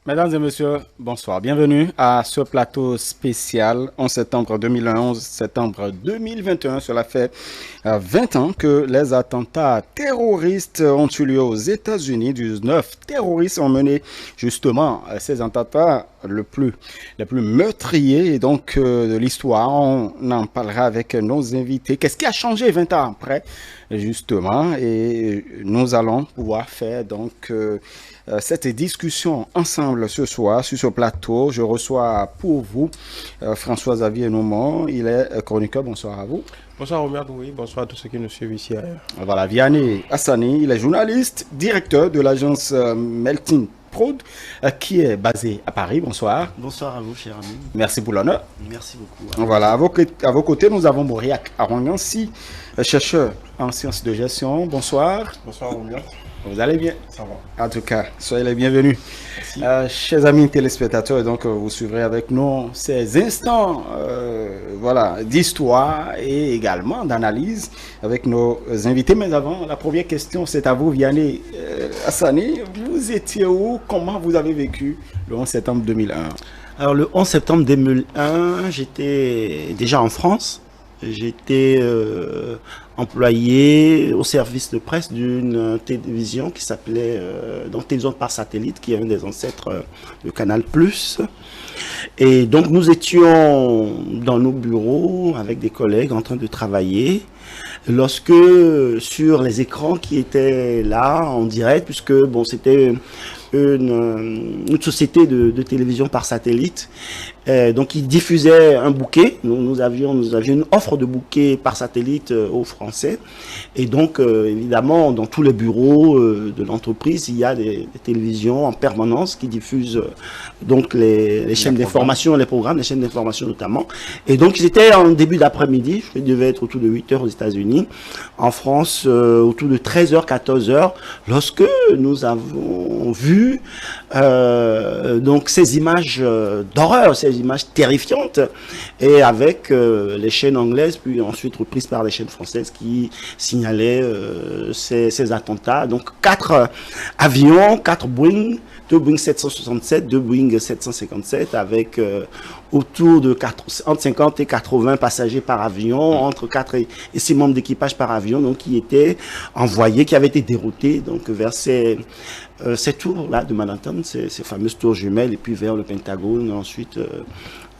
Mesdames et messieurs, bonsoir. Bienvenue à ce plateau spécial en septembre 2011, septembre 2021. Cela fait 20 ans que les attentats terroristes ont eu lieu aux États-Unis. 19 terroristes ont mené justement ces attentats les plus meurtriers et donc de l'histoire. On en parlera avec nos invités. Qu'est-ce qui a changé 20 ans après, justement? Et nous allons pouvoir faire donc cette discussion ensemble ce soir sur ce plateau. Je reçois pour vous François-Xavier Noumon. Il est chroniqueur. Bonsoir à vous. Bonsoir Omer, oui, bonsoir à tous ceux qui nous suivent ici. Voilà, Vianney Hassani, il est journaliste, directeur de l'agence Melting Prod, qui est basée à Paris. Bonsoir. Bonsoir à vous, cher ami. Merci pour l'honneur. Merci beaucoup. Voilà, à vos côtés, nous avons Mauriac Arangansi, chercheur en sciences de gestion. Bonsoir. Bonsoir Omer. Vous allez bien? Ça va. En tout cas, soyez les bienvenus. Chers amis téléspectateurs, donc vous suivrez avec nous ces instants d'histoire et également d'analyse avec nos invités. Mais avant, la première question, c'est à vous, Vianney Hassani. Vous étiez où? Comment vous avez vécu le 11 septembre 2001? Alors, le 11 septembre 2001, j'étais déjà en France. J'étais employé au service de presse d'une télévision qui s'appelait donc Télévision par satellite, qui est un des ancêtres de Canal+. Et donc nous étions dans nos bureaux avec des collègues en train de travailler lorsque sur les écrans qui étaient là en direct, puisque bon, c'était une société de télévision par satellite, donc ils diffusaient un bouquet. Nous avions une offre de bouquet par satellite aux Français, et donc évidemment dans tous les bureaux de l'entreprise il y a des télévisions en permanence qui diffusent donc les chaînes d'information, les programmes, les chaînes d'information notamment. Et donc ils étaient en début d'après-midi, je devais être autour de 8 heures aux États-Unis, en France autour de 13h, 14h, lorsque nous avons vu donc ces images d'horreur, ces images terrifiantes, et avec les chaînes anglaises, puis ensuite reprises par les chaînes françaises qui signalaient ces attentats. Donc 4 avions, 4 Boeing, 2 Boeing 767, 2 Boeing 757, avec autour de entre 50 et 80 passagers par avion, entre 4 et 6 membres d'équipage par avion, donc qui étaient envoyés, qui avaient été déroutés donc vers ces tours-là de Manhattan, ces fameuses tours jumelles, et puis vers le Pentagone, ensuite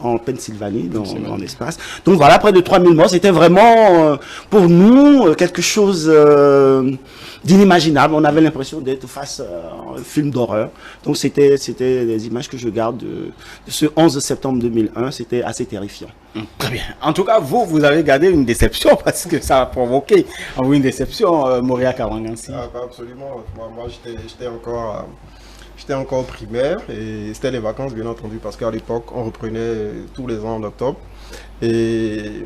en Pennsylvanie, dans l'espace. Donc voilà, près de 3000 morts. C'était vraiment, pour nous, quelque chose d'inimaginable. On avait l'impression d'être face à un film d'horreur. Donc c'était des images que je garde de ce 11 septembre 2001. C'était assez terrifiant. Très bien. En tout cas, vous avez gardé une déception parce que ça a provoqué en vous une déception, Mauriac Arangansi. Absolument. Moi j'étais encore primaire, et c'était les vacances bien entendu, parce qu'à l'époque on reprenait tous les ans en octobre. Et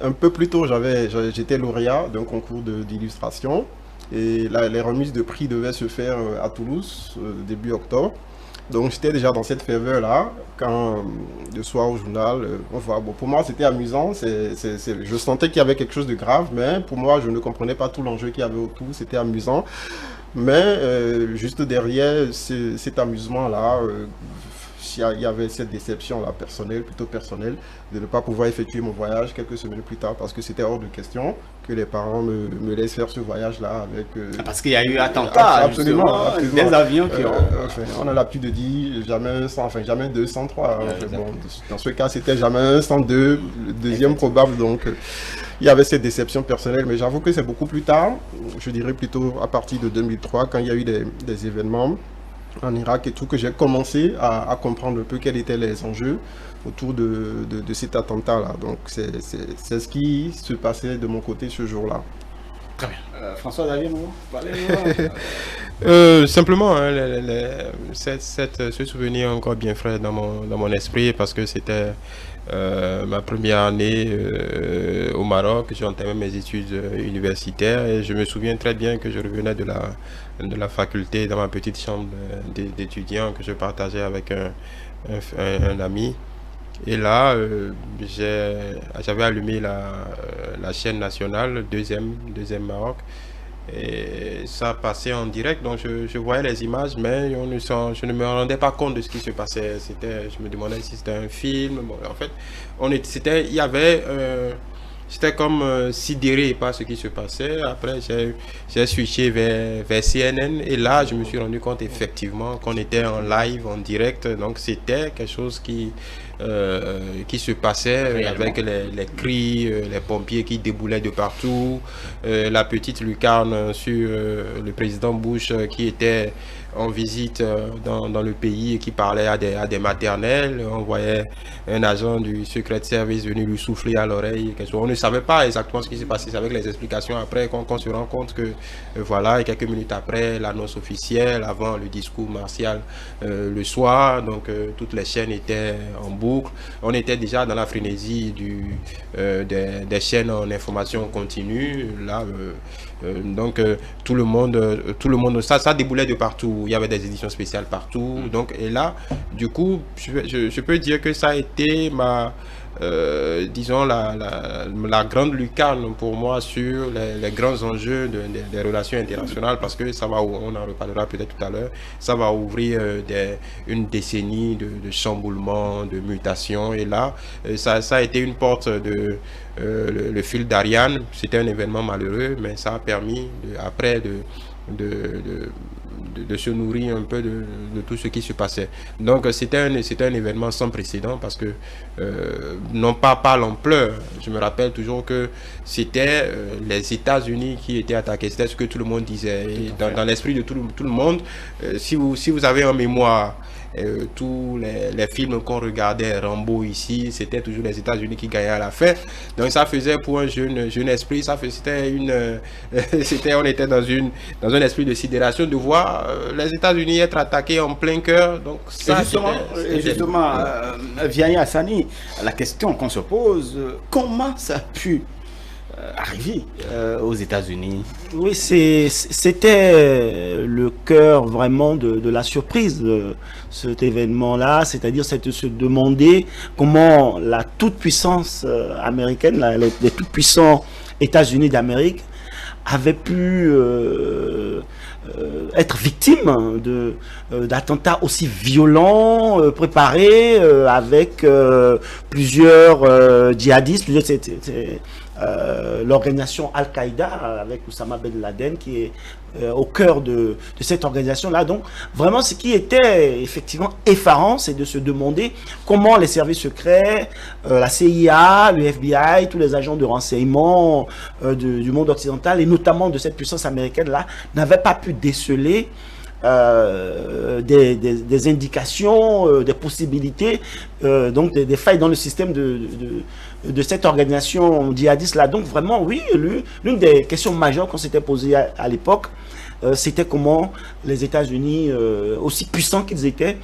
un peu plus tôt j'étais lauréat d'un concours d'illustration, et les remises de prix devaient se faire à Toulouse début octobre. Donc j'étais déjà dans cette ferveur là quand le soir au journal on voit, bon, pour moi c'était amusant, je sentais qu'il y avait quelque chose de grave, mais pour moi je ne comprenais pas tout l'enjeu qu'il y avait autour. C'était amusant, mais juste derrière cet amusement là il y avait cette déception là, plutôt personnelle, de ne pas pouvoir effectuer mon voyage quelques semaines plus tard, parce que c'était hors de question que les parents me laissent faire ce voyage là avec... Parce qu'il y a eu attentat, absolument. Des avions qui ont... on a l'habitude de dire jamais 100, enfin jamais 2, 103. Bon, dans ce cas c'était jamais 102, le deuxième probable, donc il y avait cette déception personnelle. Mais j'avoue que c'est beaucoup plus tard, je dirais plutôt à partir de 2003, quand il y a eu des événements en Irak et tout, que j'ai commencé à comprendre un peu quels étaient les enjeux autour de cet attentat-là. Donc c'est ce qui se passait de mon côté ce jour-là. Très bien. François-Xavier, simplement, hein, ce souvenir est encore bien frais dans mon esprit, parce que c'était ma première année au Maroc. J'ai entamé mes études universitaires, et je me souviens très bien que je revenais de la faculté dans ma petite chambre d'étudiant que je partageais avec un ami. Et là, j'avais allumé la chaîne nationale, deuxième Maroc, Et ça passait en direct, donc je voyais les images, mais je ne me rendais pas compte de ce qui se passait. Je me demandais si c'était un film. Bon, en fait, il y avait, j'étais comme sidéré par ce qui se passait. Après, j'ai switché vers CNN et là, je me suis rendu compte effectivement qu'on était en live, en direct. Donc, c'était quelque chose qui se passait avec les cris, les pompiers qui déboulaient de partout, la petite lucarne sur le président Bush qui était en visite dans le pays et qui parlait à des maternelles. On voyait un agent du Secret Service venir lui souffler à l'oreille. On ne savait pas exactement ce qui s'est passé. C'est avec les explications après qu'on se rend compte que voilà, et quelques minutes après l'annonce officielle, avant le discours martial le soir, donc toutes les chaînes étaient en boucle. On était déjà dans la frénésie des chaînes en information continue. Là, donc tout le monde, ça déboulait de partout. Il y avait des éditions spéciales partout. Donc, et là, du coup, je peux dire que ça a été disons la grande lucarne pour moi sur les grands enjeux des relations internationales, parce que ça va, on en reparlera peut-être tout à l'heure, ça va ouvrir une décennie de chamboulements, de mutations, et là ça a été une porte le fil d'Ariane. C'était un événement malheureux, mais ça a permis après de se nourrir un peu de tout ce qui se passait. Donc c'était un événement sans précédent, parce que non pas par l'ampleur, je me rappelle toujours que c'était les États-Unis qui étaient attaqués, c'était ce que tout le monde disait. Et dans l'esprit de tout le monde, si vous avez en mémoire tous les films qu'on regardait, Rambo ici, c'était toujours les États-Unis qui gagnaient à la fin. Donc ça faisait pour un jeune esprit, on était dans un esprit de sidération de voir les États-Unis être attaqués en plein cœur. Donc ça, justement, Vianney Hassani, la question qu'on se pose, comment ça a pu arriver aux États-Unis? Oui, c'était le cœur vraiment de la surprise de cet événement-là, c'est-à-dire de se demander comment la toute-puissance américaine, les tout-puissants États-Unis d'Amérique avaient pu être victime d'attentats aussi violents, préparés avec plusieurs djihadistes, l'organisation Al-Qaïda avec Oussama Ben Laden qui est au cœur de cette organisation-là. Donc vraiment, ce qui était effectivement effarant, c'est de se demander comment les services secrets, la CIA, le FBI, tous les agents de renseignement du monde occidental, et notamment de cette puissance américaine-là, n'avaient pas pu déceler des indications, des possibilités, donc des failles dans le système de cette organisation djihadiste là. Donc vraiment, oui, l'une des questions majeures qu'on s'était posées à l'époque, c'était comment les États-Unis, aussi puissants qu'ils étaient,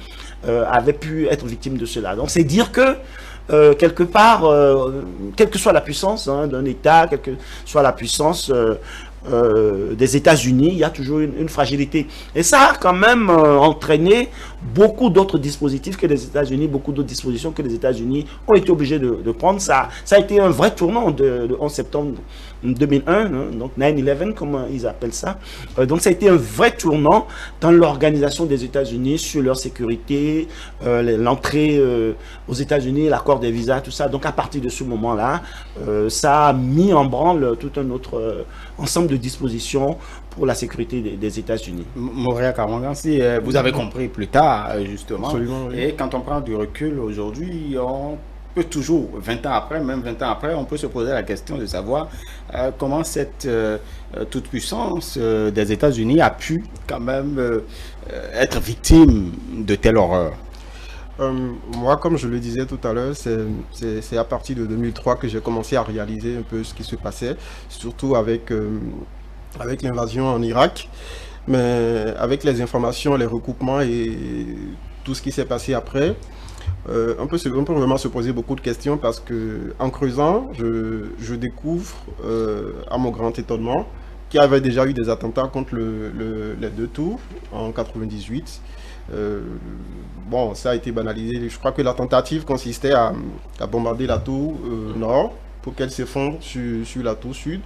avaient pu être victimes de cela. Donc c'est dire que quelque part, quelle que soit la puissance d'un État, quelle que soit la puissance des États-Unis, il y a toujours une fragilité. Et ça a quand même entraîné beaucoup d'autres dispositifs que les États-Unis, beaucoup d'autres dispositions que les États-Unis ont été obligés de prendre. Ça a été un vrai tournant de 11 septembre 2001, donc 9/11 comme ils appellent ça. Donc ça a été un vrai tournant dans l'organisation des États-Unis sur leur sécurité, l'entrée aux États-Unis, l'accord des visas, tout ça. Donc à partir de ce moment-là, ça a mis en branle tout un autre ensemble de dispositions pour la sécurité des États-Unis. Moria Karangansi, vous avez compris plus tard, justement. Absolument, oui. Et quand on prend du recul aujourd'hui, on peut toujours, 20 ans après, même 20 ans après, on peut se poser la question de savoir comment cette toute-puissance des États-Unis a pu quand même être victime de telle horreur. Moi, comme je le disais tout à l'heure, c'est à partir de 2003 que j'ai commencé à réaliser un peu ce qui se passait, surtout avec l'invasion en Irak, mais avec les informations, les recoupements et tout ce qui s'est passé après, on peut vraiment se poser beaucoup de questions, parce que en creusant, je découvre, à mon grand étonnement, qu'il y avait déjà eu des attentats contre les deux tours en 98. Bon, ça a été banalisé. Je crois que la tentative consistait à bombarder la tour nord pour qu'elle s'effondre sur la tour sud.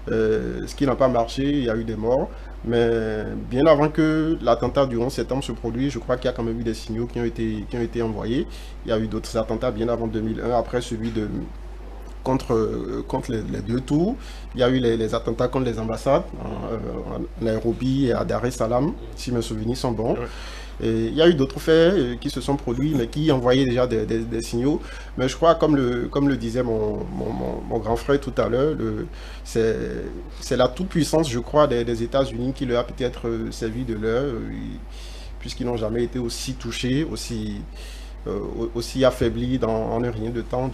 ce qui n'a pas marché, il y a eu des morts. Mais bien avant que l'attentat du 11 septembre se produise, je crois qu'il y a quand même eu des signaux qui ont été envoyés. Il y a eu d'autres attentats bien avant 2001, après celui de contre les deux tours. Il y a eu les attentats contre les ambassades en Nairobi et à Dar es Salaam, si mes souvenirs sont bons. Ouais. Et il y a eu d'autres faits qui se sont produits, mais qui envoyaient déjà des signaux. Mais je crois, comme le disait mon grand frère tout à l'heure, c'est la toute-puissance, je crois, des États-Unis qui leur a peut-être servi de l'heure, puisqu'ils n'ont jamais été aussi touchés, aussi affaiblis en un rien de temps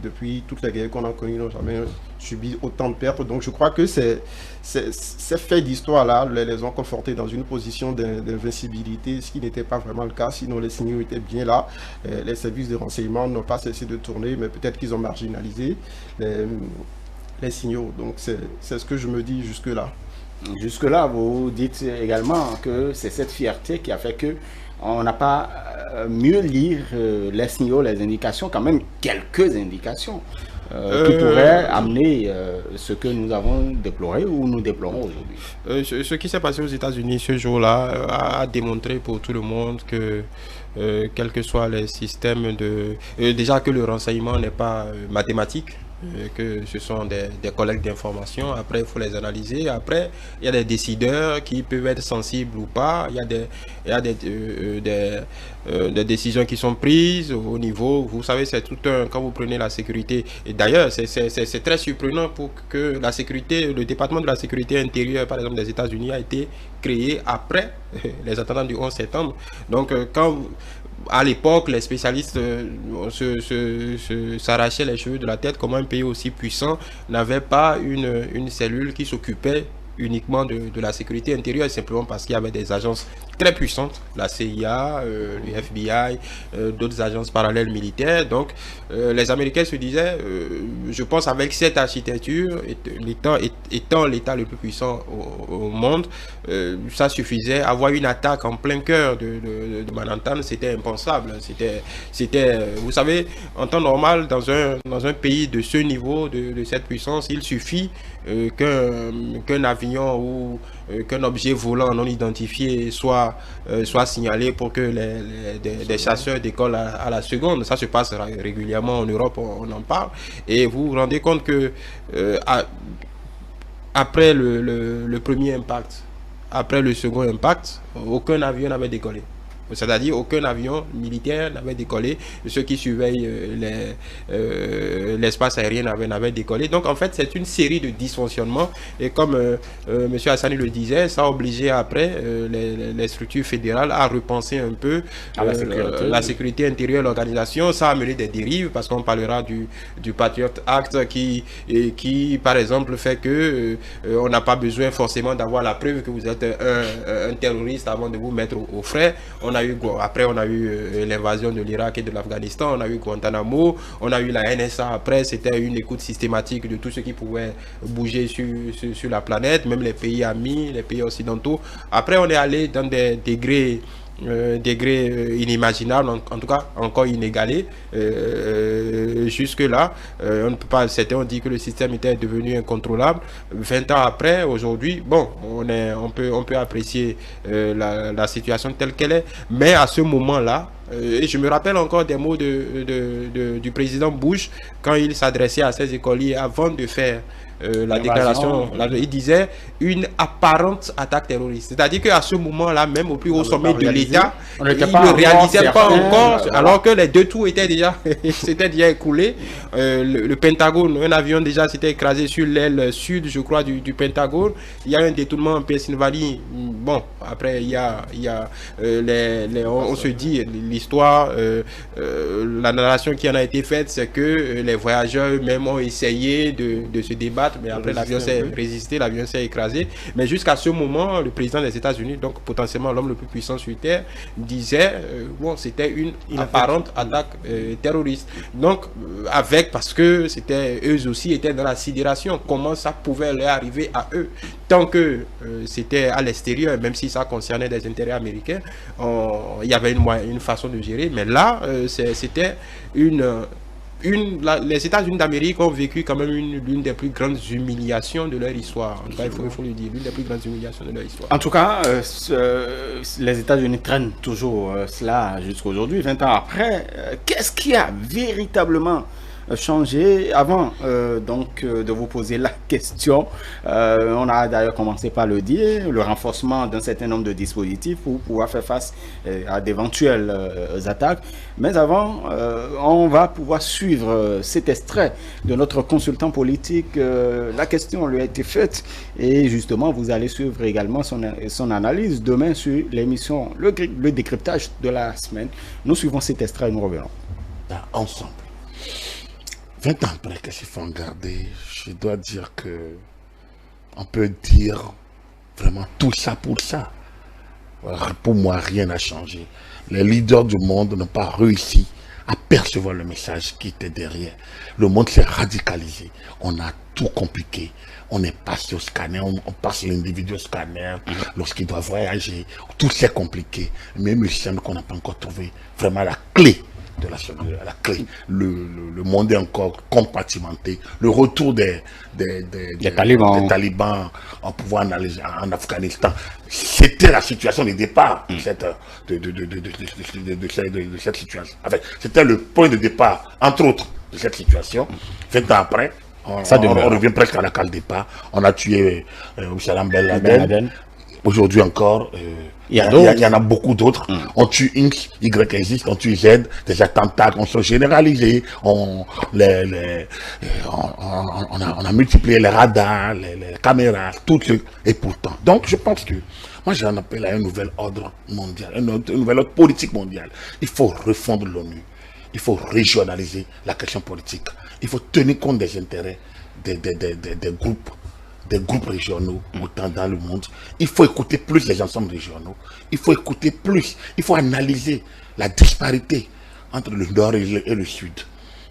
depuis toutes les guerres qu'on a connues, n'ont jamais subi autant de pertes. Donc je crois que ces faits d'histoire-là les ont confortés dans une position d'invincibilité, ce qui n'était pas vraiment le cas, sinon les signaux étaient bien là. Les services de renseignement n'ont pas cessé de tourner, mais peut-être qu'ils ont marginalisé les signaux. Donc c'est ce que je me dis jusque-là. Jusque-là, vous dites également que c'est cette fierté qui a fait que on n'a pas mieux lire les signaux, les indications, quand même quelques indications qui pourraient amener ce que nous avons déploré ou nous déplorons aujourd'hui. Ce qui s'est passé aux États-Unis ce jour-là a démontré pour tout le monde que quels que soient les systèmes déjà que le renseignement n'est pas mathématique, que ce sont des collectes d'informations. Après, il faut les analyser. Après, il y a des décideurs qui peuvent être sensibles ou pas. Il y a des décisions qui sont prises au niveau, vous savez, c'est tout quand vous prenez la sécurité. Et d'ailleurs, c'est très surprenant pour que la sécurité, le département de la sécurité intérieure, par exemple, des États-Unis, a été créé après les attentats du 11 septembre. Donc, à l'époque, les spécialistes s'arrachaient les cheveux de la tête. Comment un pays aussi puissant n'avait pas une cellule qui s'occupait uniquement de la sécurité intérieure, simplement parce qu'il y avait des agences très puissantes, la CIA, le FBI, d'autres agences parallèles militaires. Donc les Américains se disaient, je pense avec cette architecture, étant l'État le plus puissant au monde, ça suffisait. Avoir une attaque en plein cœur de Manhattan, c'était impensable. C'était, vous savez, en temps normal, dans un pays de ce niveau, de cette puissance, il suffit qu'un avion ou qu'un objet volant non identifié soit signalé pour que des chasseurs décollent à la seconde. Ça se passe régulièrement en Europe, on en parle. Et vous vous rendez compte que après le premier impact, après le second impact, aucun avion n'avait décollé. C'est-à-dire aucun avion militaire n'avait décollé, ceux qui surveillent l'espace aérien n'avaient décollé. Donc en fait c'est une série de dysfonctionnements et comme M. Hassani le disait, ça a obligé après les structures fédérales à repenser un peu la sécurité intérieure, l'organisation. Ça a amené des dérives parce qu'on parlera du Patriot Act qui par exemple fait que on n'a pas besoin forcément d'avoir la preuve que vous êtes un terroriste avant de vous mettre aux frais. Après, on a eu l'invasion de l'Irak et de l'Afghanistan, on a eu Guantanamo, on a eu la NSA. Après, c'était une écoute systématique de tout ce qui pouvait bouger sur la planète, même les pays amis, les pays occidentaux. Après, on est allé dans des degrés inimaginables, en tout cas encore inégalés. Jusque là on ne peut pas, certains ont dit que le système était devenu incontrôlable. 20 ans après, aujourd'hui, bon, on peut apprécier la situation telle qu'elle est, mais à ce moment là, et je me rappelle encore des mots du président Bush quand il s'adressait à ses écoliers avant de faire la déclaration, il disait une apparente attaque terroriste. C'est-à-dire qu'à ce moment-là, même au plus haut sommet de l'État, il ne réalisait pas encore, alors que les deux tours étaient déjà, s'étaient déjà écoulés. Le Pentagone, un avion déjà s'était écrasé sur l'aile sud, je crois, du Pentagone. Il y a un détournement en Pennsylvanie. Bon, après, on se dit, l'histoire, la narration qui en a été faite, c'est que les voyageurs eux-mêmes ont essayé de se débattre, mais après l'avion s'est résisté, l'avion s'est écrasé. Mais jusqu'à ce moment, le président des États-Unis, donc potentiellement l'homme le plus puissant sur Terre, disait bon, c'était une apparente attaque terroriste. Donc parce que c'était eux aussi étaient dans la sidération. Comment ça pouvait leur arriver à eux? Tant que c'était à l'extérieur, même si ça concernait des intérêts américains, il y avait une façon de gérer. Mais là, c'était les États-Unis d'Amérique ont vécu quand même l'une des plus grandes humiliations de leur histoire. En tout cas, il faut le dire, l'une des plus grandes humiliations de leur histoire. En tout cas, les États-Unis traînent toujours cela jusqu'à aujourd'hui, 20 ans après. Qu'est-ce qui a véritablement changé avant de vous poser la question? On a d'ailleurs commencé par le dire, le renforcement d'un certain nombre de dispositifs pour pouvoir faire face à d'éventuelles attaques. Mais avant, on va pouvoir suivre cet extrait de notre consultant politique. La question lui a été faite et justement, vous allez suivre également son analyse demain sur l'émission le décryptage de la semaine. Nous suivons cet extrait et nous revenons. Ensemble. 20 ans après, qu'est-ce qu'il faut en garder? Je dois dire que on peut dire vraiment tout ça pour ça. Pour moi, rien n'a changé. Les leaders du monde n'ont pas réussi à percevoir le message qui était derrière. Le monde s'est radicalisé. On a tout compliqué. On est passé au scanner, on passe l'individu au scanner lorsqu'il doit voyager. Tout s'est compliqué. Mais il me semble qu'on n'a pas encore trouvé vraiment la clé de la clé. Le monde est encore compartimenté. Le retour des talibans en pouvoir en Afghanistan, c'était la situation de départ de cette situation. Enfin, c'était le point de départ, entre autres, de cette situation. 20 ans après, on revient presque à la case départ. On a tué Oussama Ben Laden. Aujourd'hui encore, il y en a beaucoup d'autres. On tue X, Y existe, on tue Z, des attentats qui sont généralisés. On a multiplié les radars, les caméras, tout ce. Et pourtant. Donc je pense que moi j'en appelle à un nouvel ordre mondial, un nouvel ordre politique mondial. Il faut refondre l'ONU. Il faut régionaliser la question politique. Il faut tenir compte des intérêts des groupes régionaux autant dans le monde. Il faut écouter plus les ensembles régionaux. Il faut écouter plus. Il faut analyser la disparité entre le nord et le sud.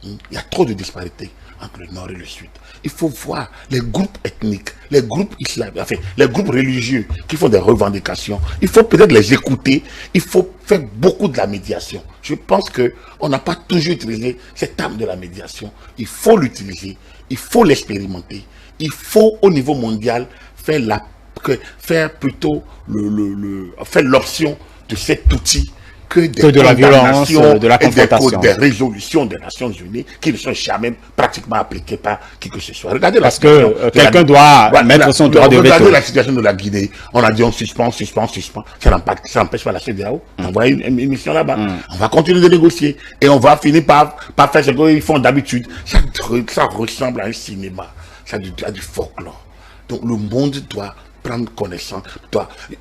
Il y a trop de disparités entre le nord et le sud. Il faut voir les groupes ethniques, les groupes islamiques, enfin, les groupes religieux qui font des revendications. Il faut peut-être les écouter. Il faut faire beaucoup de la médiation. Je pense qu'on n'a pas toujours utilisé cette arme de la médiation. Il faut l'utiliser. Il faut l'expérimenter. Il faut au niveau mondial faire plutôt faire l'option de cet outil que de la violence, de la confrontation, des résolutions des Nations Unies qui ne sont jamais pratiquement appliquées par qui que ce soit. Regardez parce que quelqu'un doit mettre son droit de veto. Regardez la situation de la Guinée. On a dit on suspend. Ça n'empêche pas la CEDEAO d'envoyer une mission là-bas. On va continuer de négocier et on va finir par faire ce qu'ils font d'habitude. Ça ressemble à un cinéma. Ça a du folklore. Donc le monde doit prendre connaissance.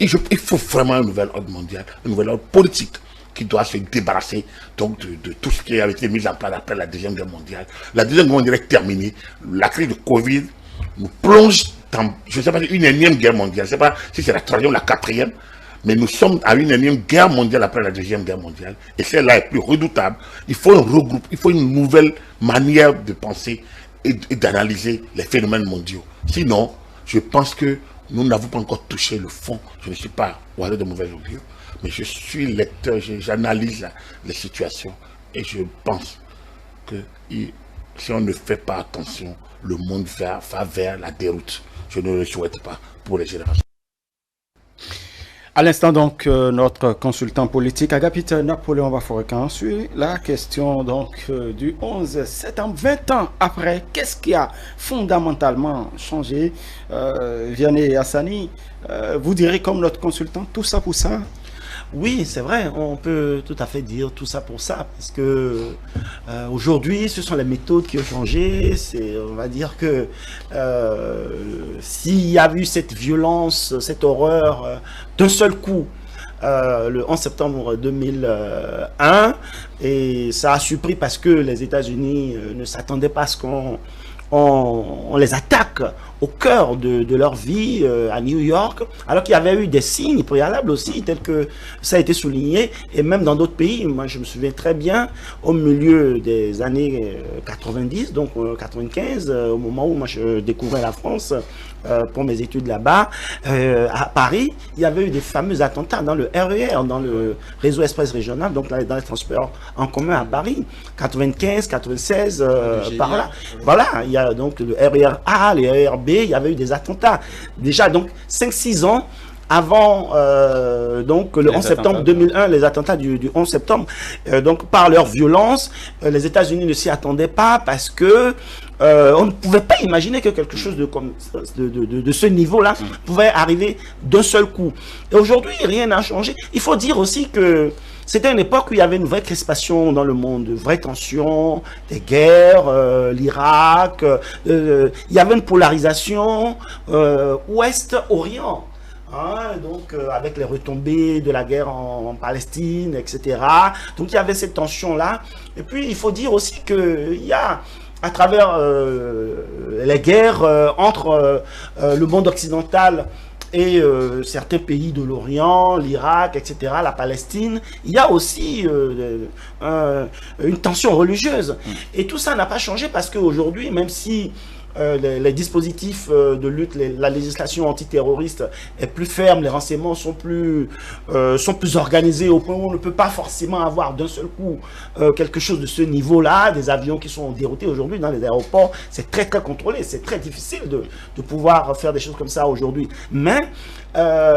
Il faut vraiment un nouvel ordre mondial, un nouvel ordre politique qui doit se débarrasser donc de tout ce qui a été mis en place après la Deuxième Guerre mondiale. La Deuxième Guerre mondiale est terminée. La crise de Covid nous plonge dans, je ne sais pas, une énième guerre mondiale. Je ne sais pas si c'est la troisième ou la quatrième, mais nous sommes à une énième guerre mondiale après la Deuxième Guerre mondiale. Et celle-là est plus redoutable. Il faut un regroupement, il faut une nouvelle manière de penser et d'analyser les phénomènes mondiaux. Sinon, je pense que nous n'avons pas encore touché le fond. Je ne suis pas oiseau de mauvais augure, mais je suis lecteur, j'analyse les situations et je pense que si on ne fait pas attention, le monde va vers la déroute. Je ne le souhaite pas pour les générations. À l'instant, donc, notre consultant politique, Agapite Napoléon Bafourekan, suit la question donc, du 11 septembre, 20 ans après. Qu'est-ce qui a fondamentalement changé? Vianney Hassani, vous direz comme notre consultant, tout ça pour ça? Oui, c'est vrai, on peut tout à fait dire tout ça pour ça, parce que aujourd'hui, ce sont les méthodes qui ont changé. On va dire que s'il y a eu cette violence, cette horreur d'un seul coup, le 11 septembre 2001, et ça a surpris parce que les États-Unis ne s'attendaient pas à ce qu'on on les attaque au cœur de leur vie à New York, alors qu'il y avait eu des signes préalables aussi, tels que ça a été souligné, et même dans d'autres pays. Moi, je me souviens très bien, au milieu des années 90, donc 95, au moment où moi je découvrais la France pour mes études là-bas, à Paris, il y avait eu des fameux attentats dans le RER, dans le réseau express régional, donc dans les transports en commun à Paris, 95, 96, par là. Voilà, il y a donc le RER A, le RER B, il y avait eu des attentats. Déjà, donc, 5-6 ans avant donc le 11 septembre 2001, les attentats du 11 septembre, donc par leur violence, les États-Unis ne s'y attendaient pas parce que on ne pouvait pas imaginer que quelque chose de ce niveau-là pouvait arriver d'un seul coup. Et aujourd'hui, rien n'a changé. Il faut dire aussi que c'était une époque où il y avait une vraie crispation dans le monde, de vraies tensions, des guerres, l'Irak, il y avait une polarisation Ouest-Orient. Donc avec les retombées de la guerre en Palestine, etc. Donc il y avait cette tension-là. Et puis il faut dire aussi qu'il y a, à travers les guerres entre le monde occidental et certains pays de l'Orient, l'Irak, etc., la Palestine, il y a aussi une tension religieuse. Et tout ça n'a pas changé parce qu'aujourd'hui, même si les dispositifs de lutte, la législation antiterroriste est plus ferme, les renseignements sont plus organisés au point où on ne peut pas forcément avoir d'un seul coup quelque chose de ce niveau-là. Des avions qui sont déroutés aujourd'hui dans les aéroports, c'est très très contrôlé, c'est très difficile de pouvoir faire des choses comme ça aujourd'hui. Mais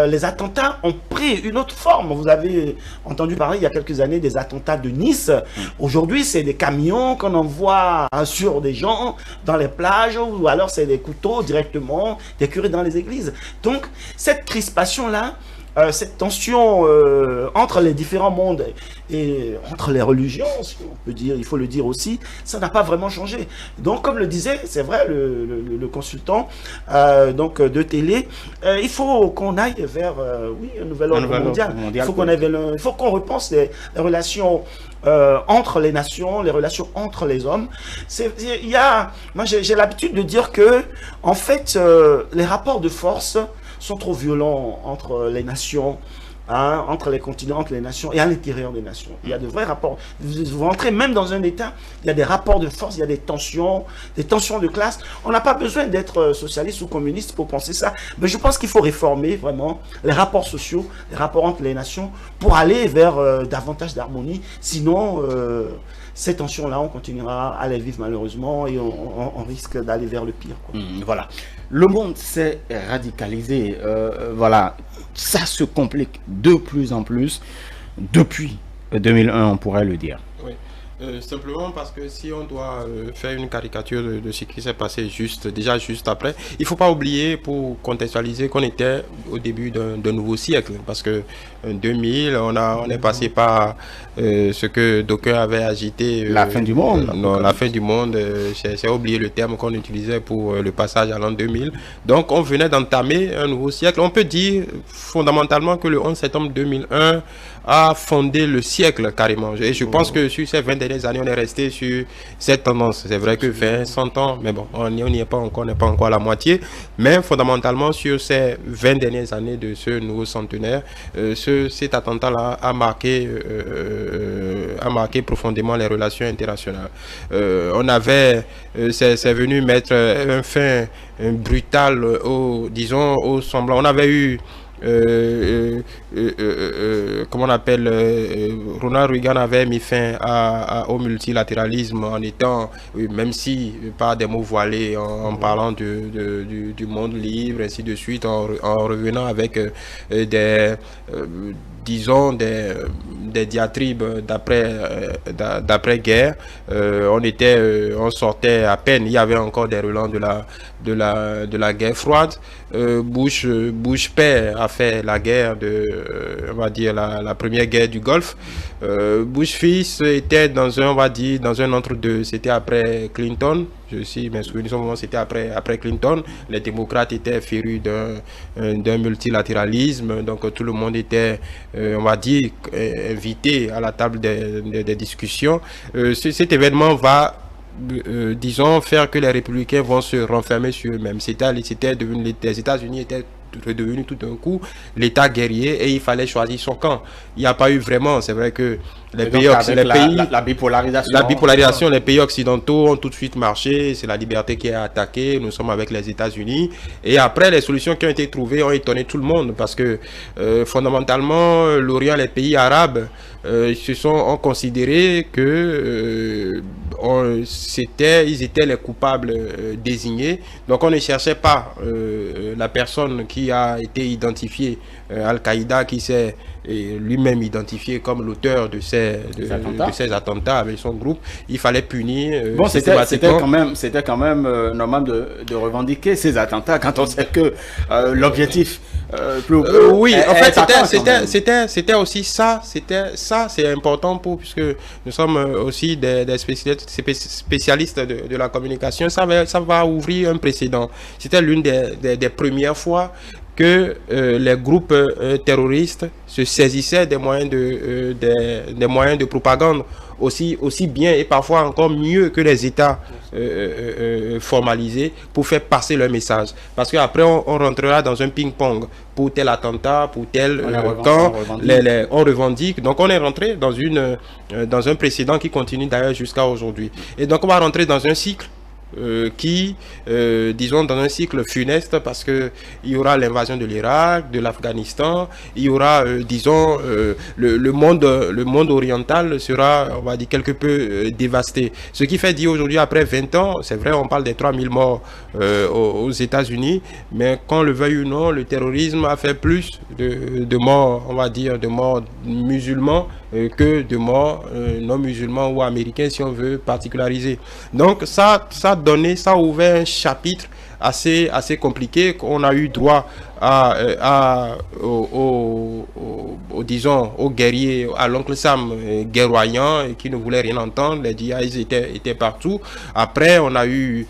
les attentats ont pris une autre forme. Vous avez entendu parler il y a quelques années des attentats de Nice. Aujourd'hui, c'est des camions qu'on envoie sur des gens dans les plages, ou alors c'est des couteaux directement, des curés dans les églises. Donc, cette crispation-là, cette tension entre les différents mondes et entre les religions, si on peut dire, il faut le dire aussi, ça n'a pas vraiment changé. Donc, comme le disait, c'est vrai, le consultant donc de télé, il faut qu'on aille vers un nouvel ordre mondial. Il faut qu'on aille il faut qu'on repense les relations entre les nations, les relations entre les hommes. Moi, j'ai l'habitude de dire que, en fait, les rapports de force sont trop violents entre les nations, entre les continents, entre les nations et à l'intérieur des nations. Il y a de vrais rapports. Vous rentrez même dans un État, il y a des rapports de force, il y a des tensions de classe. On n'a pas besoin d'être socialiste ou communiste pour penser ça. Mais je pense qu'il faut réformer vraiment les rapports sociaux, les rapports entre les nations pour aller vers davantage d'harmonie. Sinon, ces tensions-là, on continuera à les vivre malheureusement et on risque d'aller vers le pire, quoi. Voilà. Le monde s'est radicalisé. Voilà. Ça se complique de plus en plus depuis 2001, on pourrait le dire. Oui. Simplement parce que si on doit faire une caricature de ce qui s'est passé juste après, il ne faut pas oublier, pour contextualiser, qu'on était au début d'un nouveau siècle. Parce que en 2000, on est passé par ce que d'aucuns avaient agité. La fin du monde. Non, la fin du monde, j'ai oublié le terme qu'on utilisait pour le passage à l'an 2000. Donc on venait d'entamer un nouveau siècle. On peut dire fondamentalement que le 11 septembre 2001 a fondé le siècle carrément. Et je pense que sur ces 20 dernières années, on est resté sur cette tendance. C'est vrai que 20, 100 ans, mais bon, on n'y est pas encore, on n'est pas encore à la moitié. Mais fondamentalement, sur ces 20 dernières années de ce nouveau centenaire, cet attentat-là a marqué profondément les relations internationales. C'est venu mettre un fin brutal au semblant. On avait eu comment on appelle, Ronald Reagan avait mis fin au multilatéralisme en étant, même si par des mots voilés, en parlant du monde libre, ainsi de suite, en revenant avec disons des diatribes d'après-guerre. On sortait à peine, il y avait encore des relents de la guerre froide. Bush père a fait la guerre on va dire la première guerre du Golfe. Bush fils était dans un entre-deux. C'était après Clinton. Mes souvenirs, c'était après Clinton. Les démocrates étaient férus d'un multilatéralisme, donc tout le monde était, on va dire, invité à la table des discussions. Cet événement va disons, faire que les républicains vont se renfermer sur eux-mêmes. Les États-Unis étaient redevenu tout d'un coup l'État guerrier et il fallait choisir son camp. Il n'y a pas eu vraiment, c'est vrai que les pays la bipolarisation, les pays occidentaux ont tout de suite marché, c'est la liberté qui est attaquée, nous sommes avec les États-Unis et après les solutions qui ont été trouvées ont étonné tout le monde parce que fondamentalement l'Orient, les pays arabes ont considéré que ils étaient les coupables désignés, donc on ne cherchait pas la personne qui a été identifiée, Al-Qaïda qui s'est lui-même identifié comme l'auteur de ces attentats avec son groupe. Il fallait punir. Bon, c'était quand même normal de revendiquer ces attentats quand on sait que l'objectif oui, en fait, c'était aussi ça. C'est important puisque nous sommes aussi des spécialistes de la communication. Ça va ouvrir un précédent. C'était l'une des premières fois que les groupes terroristes se saisissaient des moyens de propagande aussi bien et parfois encore mieux que les États formalisés pour faire passer leur message. Parce qu'après, on rentrera dans un ping-pong pour tel attentat, pour tel camp, on revendique. Donc on est rentré dans un précédent qui continue d'ailleurs jusqu'à aujourd'hui. Et donc on va rentrer dans un cycle disons dans un cycle funeste parce que il y aura l'invasion de l'Irak, de l'Afghanistan, il y aura disons le monde oriental sera, on va dire, quelque peu dévasté. Ce qui fait dire aujourd'hui, après 20 ans, c'est vrai, on parle des 3000 morts aux États-Unis, mais qu'on le veuille ou non, le terrorisme a fait plus de morts, on va dire, de morts musulmans que de morts non musulmans ou américains, si on veut particulariser. Donc ça a ouvert un chapitre assez compliqué qu'on a eu droit disons aux guerriers, à l'oncle Sam guerroyant et qui ne voulait rien entendre. Les djihadistes étaient partout. Après on a eu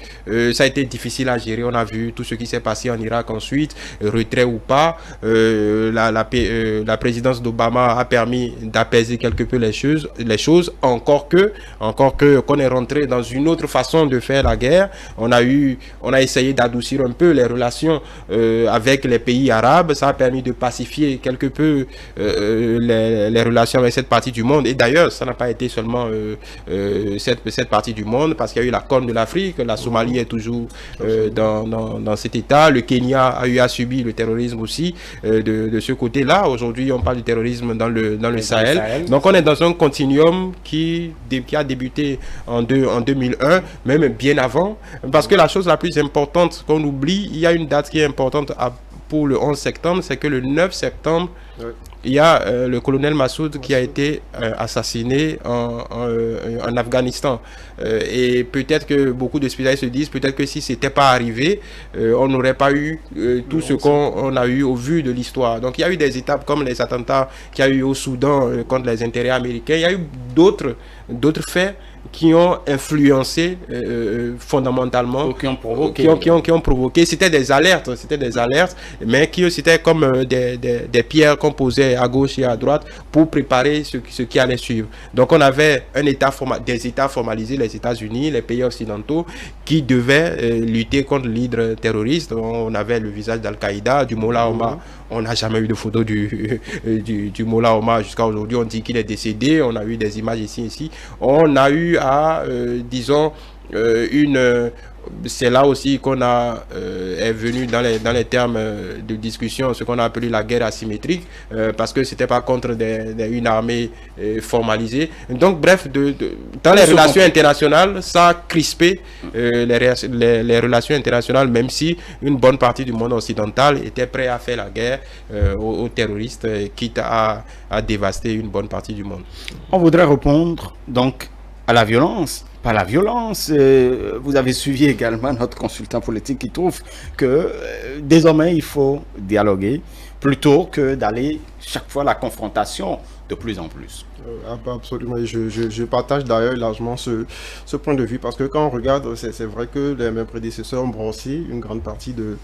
ça a été difficile à gérer. On a vu tout ce qui s'est passé en Irak ensuite, retrait ou pas. La présidence d'Obama a permis d'apaiser quelque peu les choses, encore que qu'on est rentré dans une autre façon de faire la guerre. On a essayé d'adoucir un peu les relations avec les pays arabes. Ça a permis de pacifier quelque peu les relations avec cette partie du monde. Et d'ailleurs, ça n'a pas été seulement cette partie du monde, parce qu'il y a eu la Corne de l'Afrique. La Somalie est toujours dans cet état. Le Kenya a subi le terrorisme aussi de ce côté-là. Aujourd'hui, on parle du terrorisme dans le Sahel. Donc, on est dans un continuum qui a débuté en 2001, même bien avant. Parce que la chose la plus importante qu'on oublie, il y a une date qui est importante pour le 11 septembre, c'est que le 9 septembre, il y a le colonel Massoud qui a été assassiné en Afghanistan. Et peut-être que beaucoup de spécialistes se disent, peut-être que si ce n'était pas arrivé, on n'aurait pas eu tout ce qu'on a eu au vu de l'histoire. Donc il y a eu des étapes comme les attentats qu'il y a eu au Soudan contre les intérêts américains. Il y a eu d'autres faits qui ont influencé fondamentalement, qui ont provoqué. C'était des alertes, mais qui c'était comme des pierres qu'on posait à gauche et à droite pour préparer ce qui allait suivre. Donc on avait des États formalisés, les États-Unis, les pays occidentaux, qui devaient lutter contre l'hydre terroriste. On avait le visage d'Al-Qaïda, du Mollah Omar. On n'a jamais eu de photo du Mollah Omar jusqu'à aujourd'hui. On dit qu'il est décédé. On a eu des images ici. On a eu disons, c'est là aussi qu'on est venu dans les termes de discussion, ce qu'on a appelé la guerre asymétrique, parce que c'était pas contre une armée formalisée. Donc bref, dans les relations internationales, ça a crispé les relations internationales, même si une bonne partie du monde occidental était prêt à faire la guerre aux terroristes, quitte à dévaster une bonne partie du monde. On voudrait répondre donc à la violence. Pas la violence. Vous avez suivi également notre consultant politique qui trouve que désormais il faut dialoguer plutôt que d'aller chaque fois la confrontation de plus en plus. Absolument, et je partage d'ailleurs largement ce point de vue, parce que quand on regarde, c'est vrai que mes prédécesseurs ont brossé une grande partie de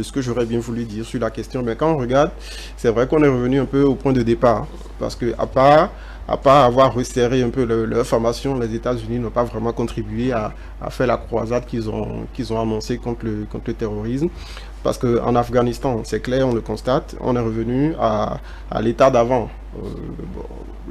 ce que j'aurais bien voulu dire sur la question, mais quand on regarde, c'est vrai qu'on est revenu un peu au point de départ, parce que à part avoir resserré un peu leur formation, les États-Unis n'ont pas vraiment contribué à faire la croisade qu'ils ont annoncée contre le terrorisme. Parce qu'en Afghanistan, c'est clair, on le constate, on est revenu à l'état d'avant.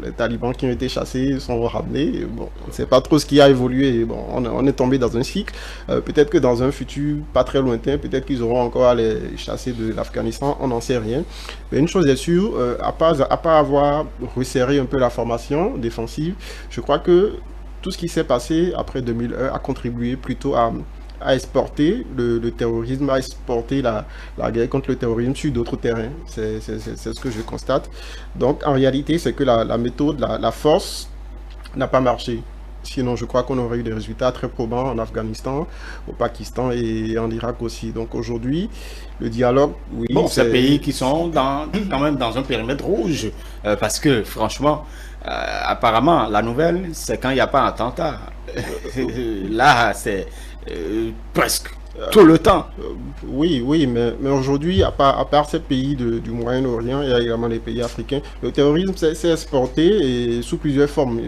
Les talibans qui ont été chassés sont ramenés. Bon, on ne sait pas trop ce qui a évolué. Bon, on est tombé dans un cycle. Peut-être que dans un futur pas très lointain, peut-être qu'ils auront encore à les chasser de l'Afghanistan. On n'en sait rien. Mais une chose est sûre, à part avoir resserré un peu la formation défensive, je crois que tout ce qui s'est passé après 2001 a contribué plutôt à exporter le terrorisme, à exporter la guerre contre le terrorisme sur d'autres terrains. C'est ce que je constate. Donc, en réalité, c'est que la méthode, la force n'a pas marché. Sinon, je crois qu'on aurait eu des résultats très probants en Afghanistan, au Pakistan et en Irak aussi. Donc, aujourd'hui, le dialogue, oui... Bon, ces pays qui sont quand même dans un périmètre rouge, parce que, franchement, apparemment, la nouvelle, c'est quand il n'y a pas d'attentat. Là, c'est... presque tout le temps. Oui, mais aujourd'hui, à part ces pays du Moyen-Orient, il y a également les pays africains. Le terrorisme s'est exporté et sous plusieurs formes.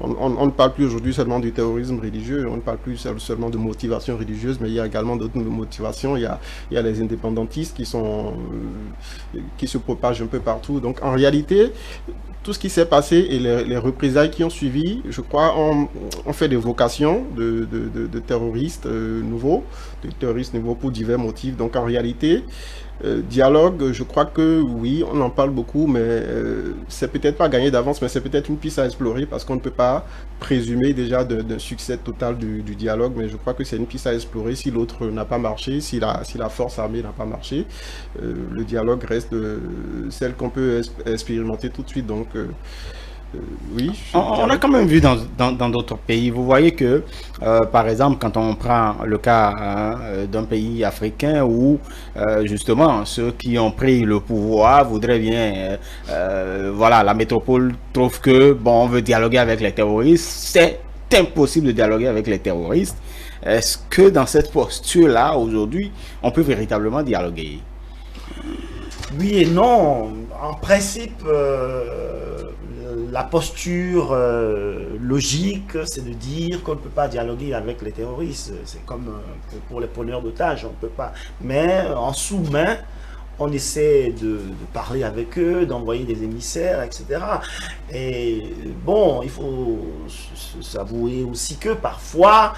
On ne parle plus aujourd'hui seulement du terrorisme religieux, on ne parle plus seulement de motivation religieuse, mais il y a également d'autres motivations. Il y a les indépendantistes qui se propagent un peu partout. Donc en réalité, tout ce qui s'est passé et les représailles qui ont suivi, je crois, ont fait des vocations de terroristes nouveaux, pour divers motifs. Donc en réalité, dialogue, je crois que oui, on en parle beaucoup, mais c'est peut-être pas gagné d'avance, mais c'est peut-être une piste à explorer, parce qu'on ne peut pas présumer déjà d'un succès total du dialogue, mais je crois que c'est une piste à explorer. Si l'autre n'a pas marché, si la force armée n'a pas marché, le dialogue reste celle qu'on peut expérimenter tout de suite. Donc oui. On a quand même vu dans d'autres pays. Vous voyez que, par exemple, quand on prend le cas d'un pays africain où, justement, ceux qui ont pris le pouvoir voudraient bien, voilà, la métropole trouve que, bon, on veut dialoguer avec les terroristes. C'est impossible de dialoguer avec les terroristes. Est-ce que dans cette posture-là, aujourd'hui, on peut véritablement dialoguer? Oui et non. En principe, la posture logique, c'est de dire qu'on ne peut pas dialoguer avec les terroristes. C'est comme pour les preneurs d'otages, on ne peut pas. Mais en sous-main, on essaie de parler avec eux, d'envoyer des émissaires, etc. Et bon, il faut s'avouer aussi que parfois,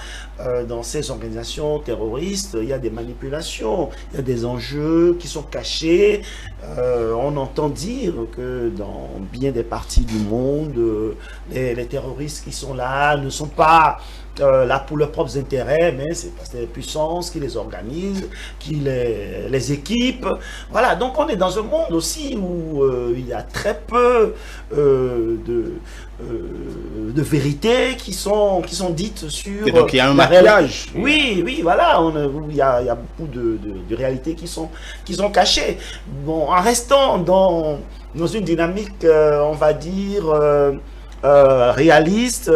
dans ces organisations terroristes, il y a des manipulations, il y a des enjeux qui sont cachés. On entend dire que dans bien des parties du monde, les terroristes qui sont là ne sont pas là pour leurs propres intérêts, mais c'est parce que les puissances qui les organisent, qui les équipent. Voilà, donc on est dans un monde aussi où il y a très peu de vérités qui sont dites sur... Et donc il y a un maquillage. Oui, voilà, il y a beaucoup de réalités qui sont cachées. Bon, en restant dans une dynamique, on va dire... réaliste,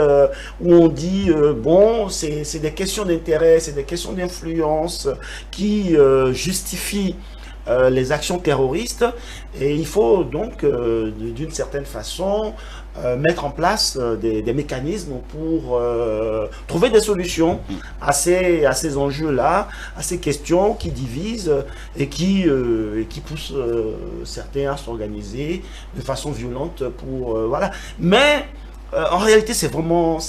où on dit bon, c'est des questions d'intérêt, c'est des questions d'influence qui justifient les actions terroristes, et il faut donc d'une certaine façon mettre en place des mécanismes pour trouver des solutions à ces enjeux-là, à ces questions qui divisent et qui poussent certains à s'organiser de façon violente pour... voilà. Mais en réalité, c'est vraiment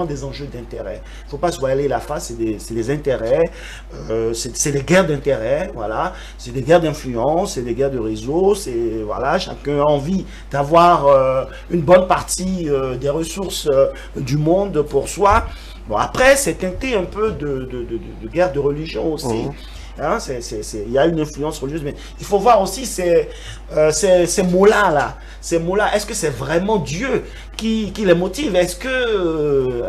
des enjeux d'intérêt. Il ne faut pas se voiler la face, c'est des intérêts, c'est des guerres d'intérêt, voilà. C'est des guerres d'influence, c'est des guerres de réseau, c'est, voilà, chacun a envie d'avoir une bonne partie des ressources du monde pour soi. Bon, après, c'est teinté un peu de guerre de religion aussi. Hein, il y a une influence religieuse, mais il faut voir aussi ces mots-là. Ces mots-là, est-ce que c'est vraiment Dieu qui les motive? Est-ce que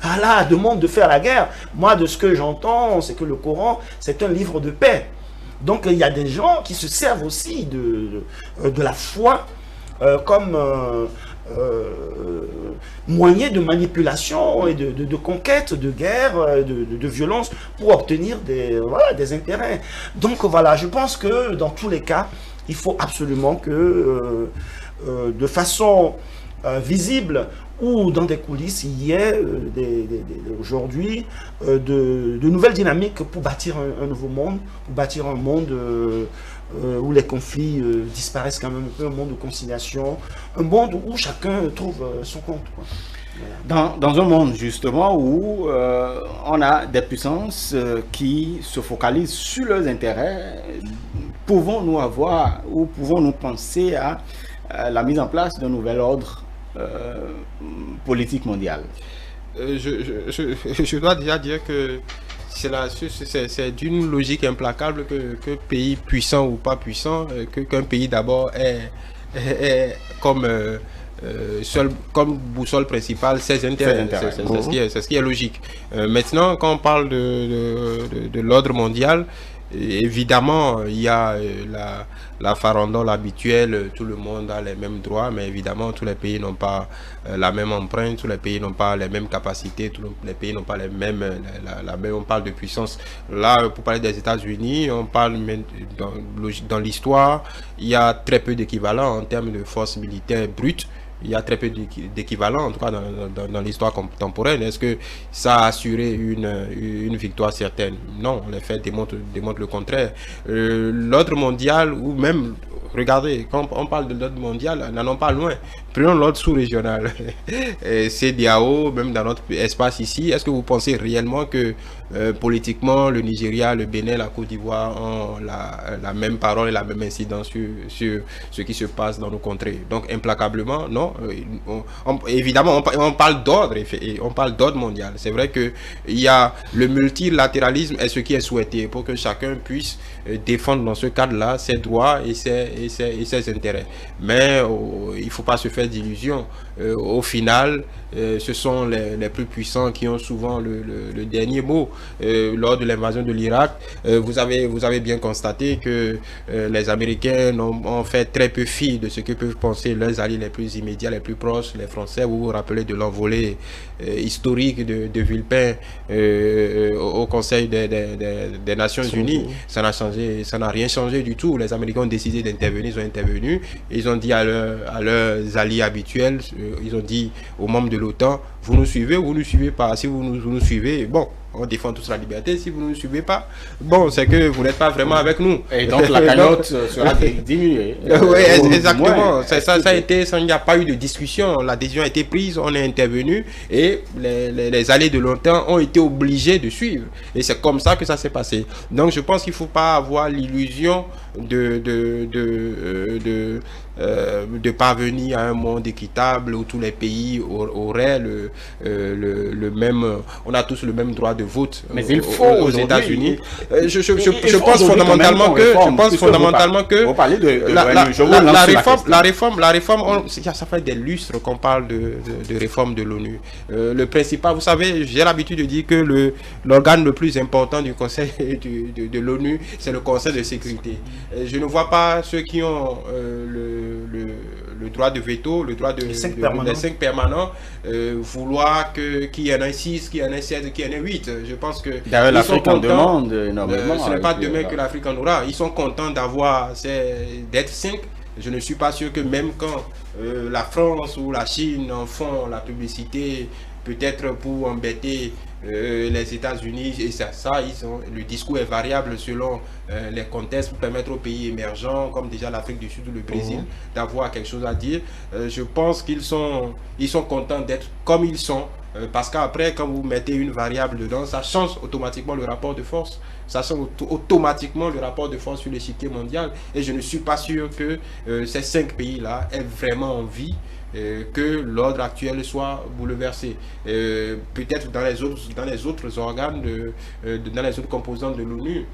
Allah demande de faire la guerre? Moi, de ce que j'entends, c'est que le Coran, c'est un livre de paix. Donc, il y a des gens qui se servent aussi de la foi comme moyen de manipulation et de conquête, de guerre, de violence pour obtenir des intérêts. Donc voilà, je pense que dans tous les cas, il faut absolument que de façon visible ou dans des coulisses, il y ait aujourd'hui de nouvelles dynamiques pour bâtir un nouveau monde, pour bâtir un monde où les conflits disparaissent quand même un peu, un monde de conciliation, un monde où chacun trouve son compte, quoi. Dans un monde justement où on a des puissances qui se focalisent sur leurs intérêts, pouvons-nous avoir ou pouvons-nous penser à la mise en place d'un nouvel ordre politique mondial? Je dois déjà dire que c'est d'une logique implacable que pays puissant ou pas puissant, qu'un pays d'abord est comme comme boussole principale ses intérêts. C'est ce qui est logique. Maintenant, quand on parle de l'ordre mondial, évidemment, il y a la farandole habituelle, tout le monde a les mêmes droits, mais évidemment, tous les pays n'ont pas la même empreinte, tous les pays n'ont pas les mêmes capacités, tous les pays n'ont pas les mêmes, on parle de puissance. Là, pour parler des États-Unis, on parle dans l'histoire, il y a très peu d'équivalents en termes de force militaire brute. Il y a très peu d'équivalents, en tout cas dans l'histoire contemporaine. Est-ce que ça a assuré une victoire certaine? Non, les faits démontrent le contraire. L'ordre mondial, ou même, regardez, quand on parle de l'ordre mondial, n'allons pas loin. Prenons l'ordre sous-régional. CEDEAO, même dans notre espace ici, est-ce que vous pensez réellement que politiquement, le Nigeria, le Bénin, la Côte d'Ivoire ont la même parole et la même incidence sur ce qui se passe dans nos contrées? Donc, implacablement, non. Évidemment, on parle d'ordre, on parle d'ordre mondial. C'est vrai que il y a le multilatéralisme est ce qui est souhaité pour que chacun puisse défendre dans ce cadre-là ses droits et ses intérêts. Mais il ne faut pas se faire d'illusions. Au final, ce sont les plus puissants qui ont souvent le dernier mot. Lors de l'invasion de l'Irak, vous avez bien constaté que les Américains ont fait très peu fi de ce que peuvent penser leurs alliés les plus immédiats, les plus proches, les Français. Vous vous rappelez de l'envolée historique de Villepin au Conseil des Nations Unies. Ça n'a rien changé du tout. Les Américains ont décidé d'intervenir, ils ont intervenu. Ils ont dit à leurs alliés habituels, ils ont dit aux membres de l'OTAN, vous nous suivez ou vous ne nous suivez pas. Si vous nous suivez, bon, on défend tous la liberté. Si vous ne nous suivez pas, bon, c'est que vous n'êtes pas vraiment avec nous. Et donc la cagnotte sera diminuée. Oui, exactement. Ça a été, il n'y a pas eu de discussion. La décision a été prise, on est intervenu et les alliés de l'OTAN ont été obligés de suivre. Et c'est comme ça que ça s'est passé. Donc je pense qu'il ne faut pas avoir l'illusion de parvenir à un monde équitable où tous les pays auraient le même, on a tous le même droit de vote. Mais il faut aux États-Unis. Je pense fondamentalement que la réforme, ça fait des lustres qu'on parle de réforme de l'ONU. Le principal, vous savez, j'ai l'habitude de dire que l'organe le plus important du Conseil de l'ONU, c'est le Conseil de sécurité. Je ne vois pas ceux qui ont le droit de veto, le droit des 5 permanents, vouloir qu'il y en ait 6, qu'il y en ait 7, qu'il y en ait 8. Je pense que d'ailleurs l'Afrique en demande énormément. Ce n'est pas demain que l'Afrique en aura. Ils sont contents d'être 5. Je ne suis pas sûr que même quand la France ou la Chine en font la publicité, peut-être pour embêter les États-Unis, et le discours est variable selon les contextes pour permettre aux pays émergents, comme déjà l'Afrique du Sud ou le Brésil, d'avoir quelque chose à dire. Je pense qu'ils sont contents d'être comme ils sont, parce qu'après, quand vous mettez une variable dedans, ça change automatiquement le rapport de force. Ça change automatiquement le rapport de force sur l'échiquier mondial. Et je ne suis pas sûr que ces 5 pays-là aient vraiment envie que l'ordre actuel soit bouleversé. Peut-être dans les autres organes, dans les autres composantes de l'ONU,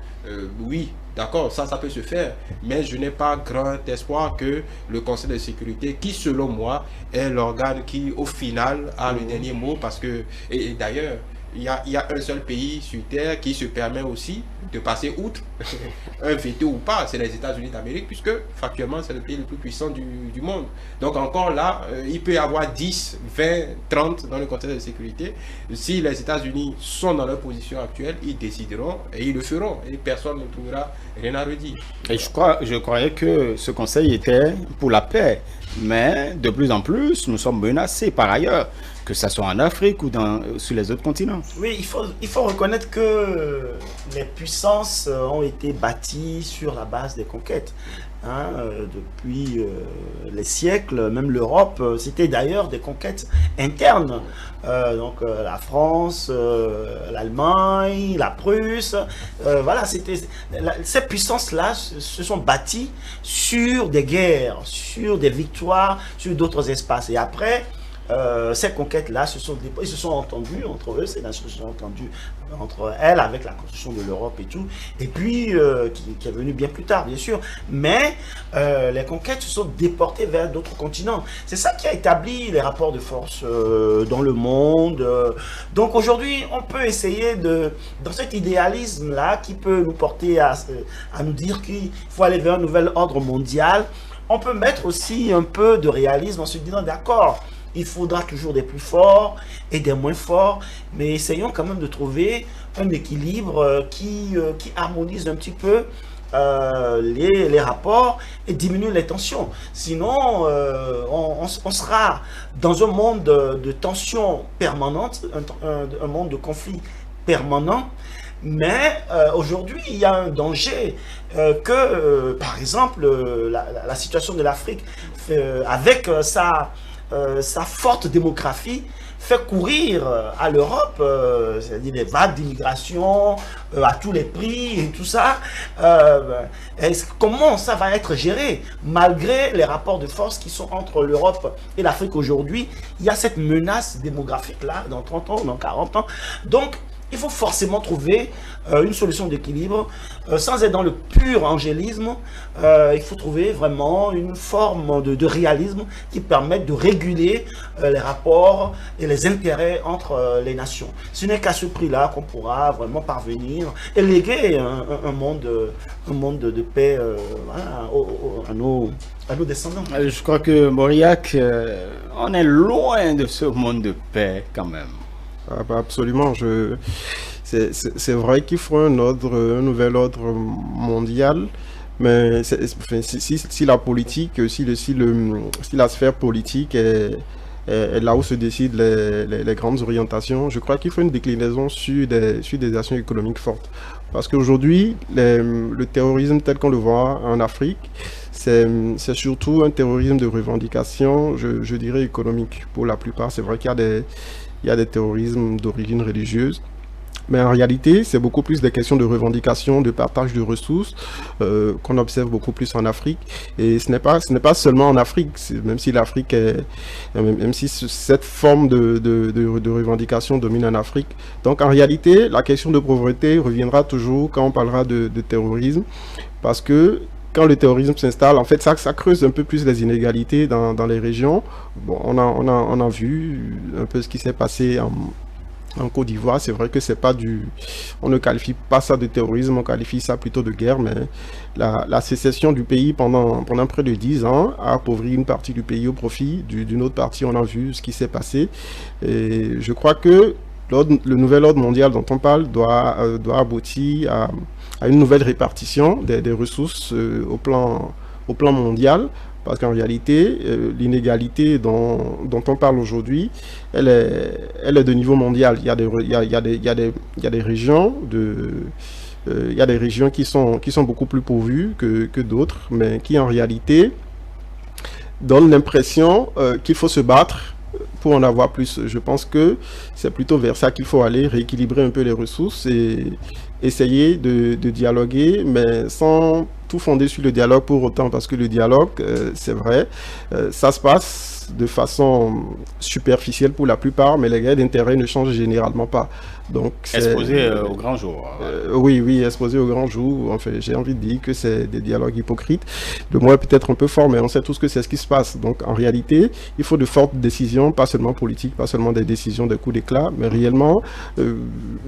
oui, d'accord, ça peut se faire, mais je n'ai pas grand espoir que le Conseil de sécurité, qui selon moi est l'organe qui au final a le dernier mot, parce que, et d'ailleurs, il y a un seul pays sur Terre qui se permet aussi de passer outre un veto ou pas, c'est les États-Unis d'Amérique, puisque factuellement c'est le pays le plus puissant du monde. Donc encore là, il peut y avoir 10, 20, 30 dans le contexte de sécurité. Si les États-Unis sont dans leur position actuelle, ils décideront et ils le feront. Et personne ne trouvera rien à redire. Et je croyais que ce conseil était pour la paix. Mais de plus en plus, nous sommes menacés par ailleurs, que ce soit en Afrique ou sur les autres continents. Oui, il faut reconnaître que les puissances ont été bâties sur la base des conquêtes. Hein, depuis les siècles, même l'Europe, c'était d'ailleurs des conquêtes internes. Donc la France, l'Allemagne, la Prusse, voilà, ces puissances-là se sont bâties sur des guerres, sur des victoires, sur d'autres espaces. Et après, ces conquêtes-là ils se sont entendus entre eux, ces nations se sont entendues entre elles avec la construction de l'Europe et tout, et puis qui est venu bien plus tard, bien sûr. Mais les conquêtes se sont déportées vers d'autres continents. C'est ça qui a établi les rapports de force dans le monde. Donc aujourd'hui, on peut essayer dans cet idéalisme-là qui peut nous porter à nous dire qu'il faut aller vers un nouvel ordre mondial, on peut mettre aussi un peu de réalisme en se disant d'accord, il faudra toujours des plus forts et des moins forts, mais essayons quand même de trouver un équilibre qui harmonise un petit peu les rapports et diminue les tensions. Sinon, on sera dans un monde de tensions permanentes, un monde de conflits permanents. Mais aujourd'hui, il y a un danger que, par exemple, la situation de l'Afrique, avec sa forte démographie, fait courir à l'Europe, c'est-à-dire des vagues d'immigration à tous les prix et tout ça. Comment ça va être géré malgré les rapports de force qui sont entre l'Europe et l'Afrique aujourd'hui? Il y a cette menace démographique-là dans 30 ans, dans 40 ans. Donc, il faut forcément trouver une solution d'équilibre, sans être dans le pur angélisme. Il faut trouver vraiment une forme de réalisme qui permette de réguler les rapports et les intérêts entre les nations. Ce n'est qu'à ce prix-là qu'on pourra vraiment parvenir et léguer un monde de paix à nos descendants. Je crois que Mauriac, on est loin de ce monde de paix quand même. Ah bah absolument, c'est vrai qu'il faut un nouvel ordre mondial, mais si la politique, si la sphère politique est là où se décident les grandes orientations, je crois qu'il faut une déclinaison sur des actions économiques fortes. Parce qu'aujourd'hui, le terrorisme tel qu'on le voit en Afrique, c'est surtout un terrorisme de revendication, je dirais économique pour la plupart. C'est vrai qu'il y a des terrorismes d'origine religieuse, mais en réalité, c'est beaucoup plus des questions de revendication, de partage de ressources qu'on observe beaucoup plus en Afrique. Et ce n'est pas seulement en Afrique, même si l'Afrique même si cette forme de revendication domine en Afrique. Donc en réalité, la question de pauvreté reviendra toujours quand on parlera de terrorisme, parce que quand le terrorisme s'installe, en fait, ça creuse un peu plus les inégalités dans les régions. Bon, on a vu un peu ce qui s'est passé en Côte d'Ivoire. C'est vrai que c'est pas on ne qualifie pas ça de terrorisme, on qualifie ça plutôt de guerre, mais la sécession du pays pendant près de 10 ans a appauvri une partie du pays au profit d'une autre partie. On a vu ce qui s'est passé. Et je crois que le nouvel ordre mondial dont on parle doit aboutir à une nouvelle répartition des ressources au plan mondial, parce qu'en réalité, l'inégalité dont on parle aujourd'hui, elle est de niveau mondial. Il y a des régions qui sont beaucoup plus pourvues que d'autres, mais qui en réalité donnent l'impression qu'il faut se battre pour en avoir plus. Je pense que c'est plutôt vers ça qu'il faut aller, rééquilibrer un peu les ressources et essayer de dialoguer, mais sans tout fonder sur le dialogue pour autant, parce que le dialogue, c'est vrai, ça se passe de façon superficielle pour la plupart, mais les guerres d'intérêt ne changent généralement pas. Donc, exposé au grand jour. Oui, exposé au grand jour. Enfin, j'ai envie de dire que c'est des dialogues hypocrites. Le mot est peut-être un peu fort, mais on sait tous que c'est ce qui se passe. Donc, en réalité, il faut de fortes décisions, pas seulement politiques, pas seulement des décisions de coups d'éclat, mais réellement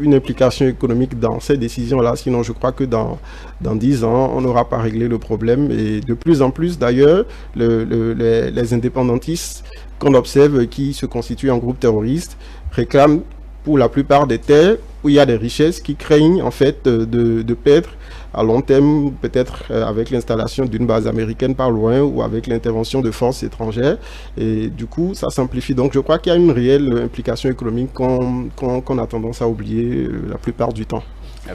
une implication économique dans ces décisions-là. Sinon, je crois que dans 10 ans, on n'aura pas réglé le problème. Et de plus en plus, d'ailleurs, les indépendantistes qu'on observe qui se constituent en groupe terroriste réclament pour la plupart des terres où il y a des richesses qui craignent en fait de perdre à long terme, peut-être avec l'installation d'une base américaine par loin ou avec l'intervention de forces étrangères. Et du coup, ça s'amplifie. Donc je crois qu'il y a une réelle implication économique qu'on a tendance à oublier la plupart du temps.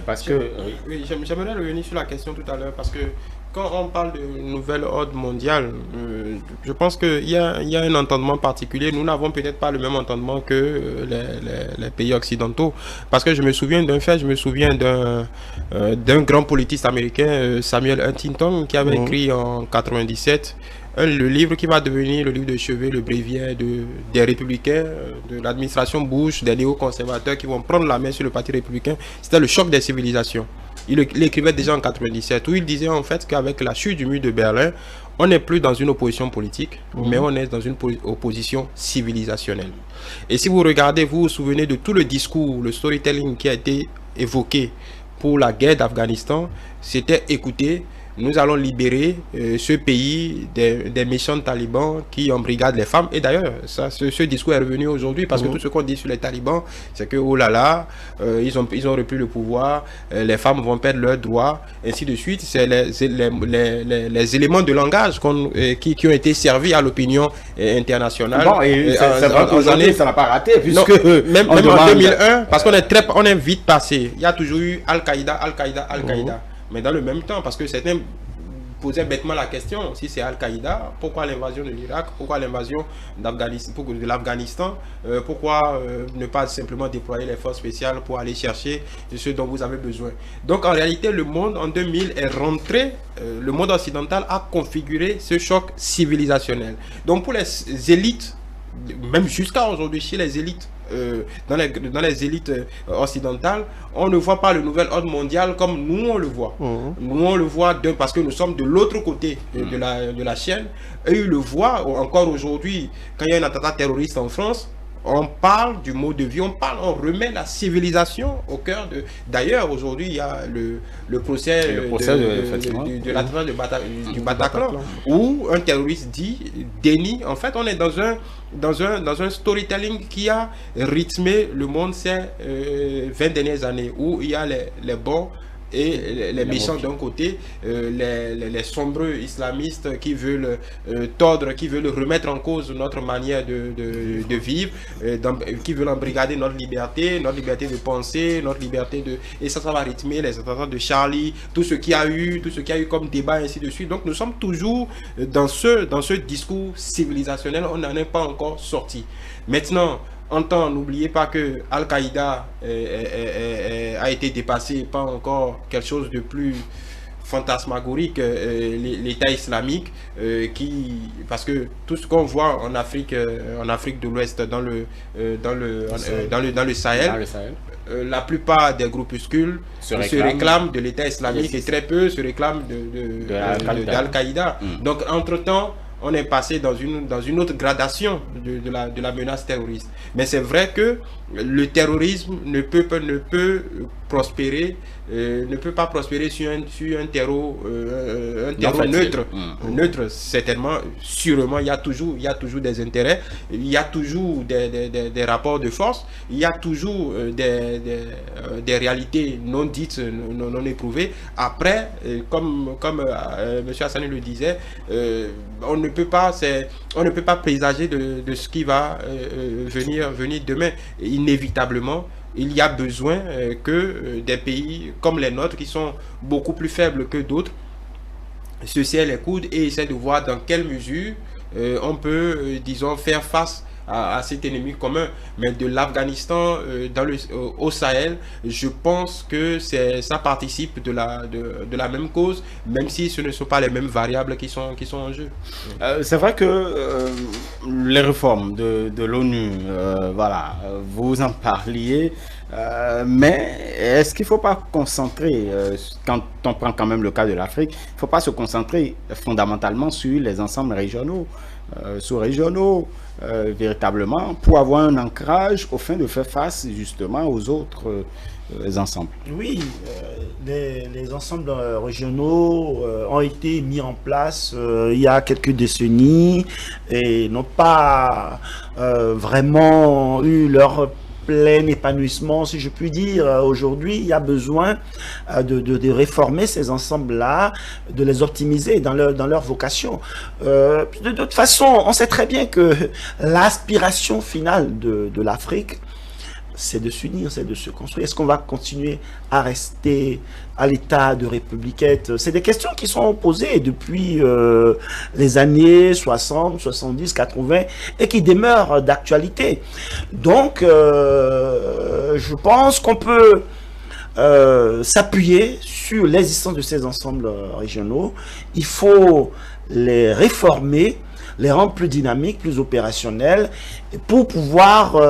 Parce que... Oui, j'aimerais revenir sur la question tout à l'heure, parce que quand on parle de nouvel ordre mondial, je pense qu'il y a un entendement particulier. Nous n'avons peut-être pas le même entendement que les pays occidentaux. Parce que je me souviens d'un fait, je me souviens d'un grand politiste américain, Samuel Huntington, qui avait écrit en 97 le livre qui va devenir le livre de chevet, le bréviaire des républicains, de l'administration Bush, des néoconservateurs qui vont prendre la main sur le parti républicain. C'était le choc des civilisations. Il écrivait déjà en 97, où il disait en fait qu'avec la chute du mur de Berlin, on n'est plus dans une opposition politique, mais on est dans une opposition civilisationnelle. Et si vous regardez, vous vous souvenez de tout le discours, le storytelling qui a été évoqué pour la guerre d'Afghanistan, c'était écouter. Nous allons libérer ce pays des méchants talibans qui embrigadent les femmes. Et d'ailleurs, ce discours est revenu aujourd'hui parce que tout ce qu'on dit sur les talibans, c'est que oh là là, ils ont repris le pouvoir, les femmes vont perdre leurs droits, ainsi de suite. C'est les éléments de langage qui ont été servis à l'opinion internationale. Bon, et c'est vrai qu'aujourd'hui, ça n'a pas raté, puisque même en 2001, parce qu'on est vite passé. Il y a toujours eu Al-Qaïda, Al-Qaïda, Al-Qaïda. Mais dans le même temps, parce que certains posaient bêtement la question, si c'est Al-Qaïda, pourquoi l'invasion de l'Irak, pourquoi l'invasion de l'Afghanistan, pourquoi ne pas simplement déployer les forces spéciales pour aller chercher ce dont vous avez besoin. Donc en réalité, le monde en 2000 est rentré, le monde occidental a configuré ce choc civilisationnel. Donc pour les élites, même jusqu'à aujourd'hui, chez les élites, dans les élites occidentales, on ne voit pas le nouvel ordre mondial comme nous on le voit. Nous on le voit parce que nous sommes de l'autre côté de la chaîne. Et ils le voient encore aujourd'hui, quand il y a un attentat terroriste en France, on parle du mode de vie, on remet la civilisation au cœur de... D'ailleurs, aujourd'hui, il y a le procès de l'attentat du Bataclan, où un terroriste dénie. En fait, on est dans un storytelling qui a rythmé le monde ces 20 dernières années, où il y a les bons et les méchants d'un côté, les sombreux islamistes qui veulent tordre, qui veulent remettre en cause notre manière de vivre, qui veulent embrigader notre liberté de penser, notre liberté de... Et ça va rythmer les attentats de Charlie, tout ce qu'il y a eu comme débat, ainsi de suite. Donc nous sommes toujours dans ce discours civilisationnel, on n'en est pas encore sorti. Maintenant, n'oubliez pas que Al-Qaïda a été dépassé par encore quelque chose de plus fantasmagorique, l'État islamique, parce que tout ce qu'on voit en Afrique de l'Ouest, dans le Sahel, la plupart des groupuscules se réclament de l'État islamique et très peu se réclament d'Al-Qaïda. Donc entre-temps, on est passé dans une autre gradation de la menace terroriste. Mais c'est vrai que le terrorisme ne peut prospérer, ne peut pas prospérer sur un terreau neutre. Neutre, certainement, sûrement, il y a toujours des intérêts, il y a toujours des rapports de force, il y a toujours des réalités non dites, non éprouvées. Après, comme M. Hassani le disait, on ne peut pas présager de ce qui va venir demain. Inévitablement, il y a besoin que des pays comme les nôtres, qui sont beaucoup plus faibles que d'autres, se serrent les coudes et essaient de voir dans quelle mesure on peut, disons, faire face à cet ennemi commun. Mais de l'Afghanistan au Sahel, je pense que ça participe de la même cause, même si ce ne sont pas les mêmes variables qui sont en jeu. C'est vrai que les réformes de l'ONU, voilà, vous en parliez, mais est-ce qu'il ne faut pas concentrer, quand on prend quand même le cas de l'Afrique, il ne faut pas se concentrer fondamentalement sur les ensembles régionaux, sous-régionaux, véritablement, pour avoir un ancrage au fin de faire face justement aux autres ensembles? Oui, les ensembles régionaux ont été mis en place il y a quelques décennies et n'ont pas vraiment eu leur plein épanouissement, si je puis dire. Aujourd'hui, il y a besoin de réformer ces ensembles-là, de les optimiser dans leur vocation. De toute façon, on sait très bien que l'aspiration finale de l'Afrique, c'est de s'unir, c'est de se construire. Est-ce qu'on va continuer à rester à l'état de républiquette? C'est des questions qui sont posées depuis les années 60, 70, 80 et qui demeurent d'actualité. Donc, je pense qu'on peut s'appuyer sur l'existence de ces ensembles régionaux. Il faut les réformer, les rendre plus dynamiques, plus opérationnels, pour pouvoir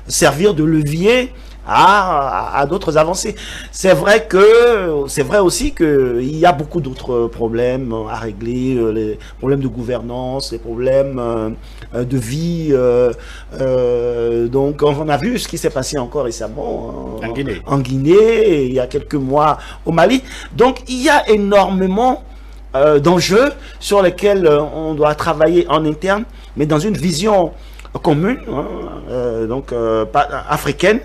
servir de levier à d'autres avancées. C'est vrai aussi qu'il y a beaucoup d'autres problèmes à régler, les problèmes de gouvernance, les problèmes de vie. Donc on a vu ce qui s'est passé encore récemment en Guinée, il y a quelques mois au Mali. Donc il y a énormément d'enjeux sur lesquels on doit travailler en interne, mais dans une vision commune, africaine,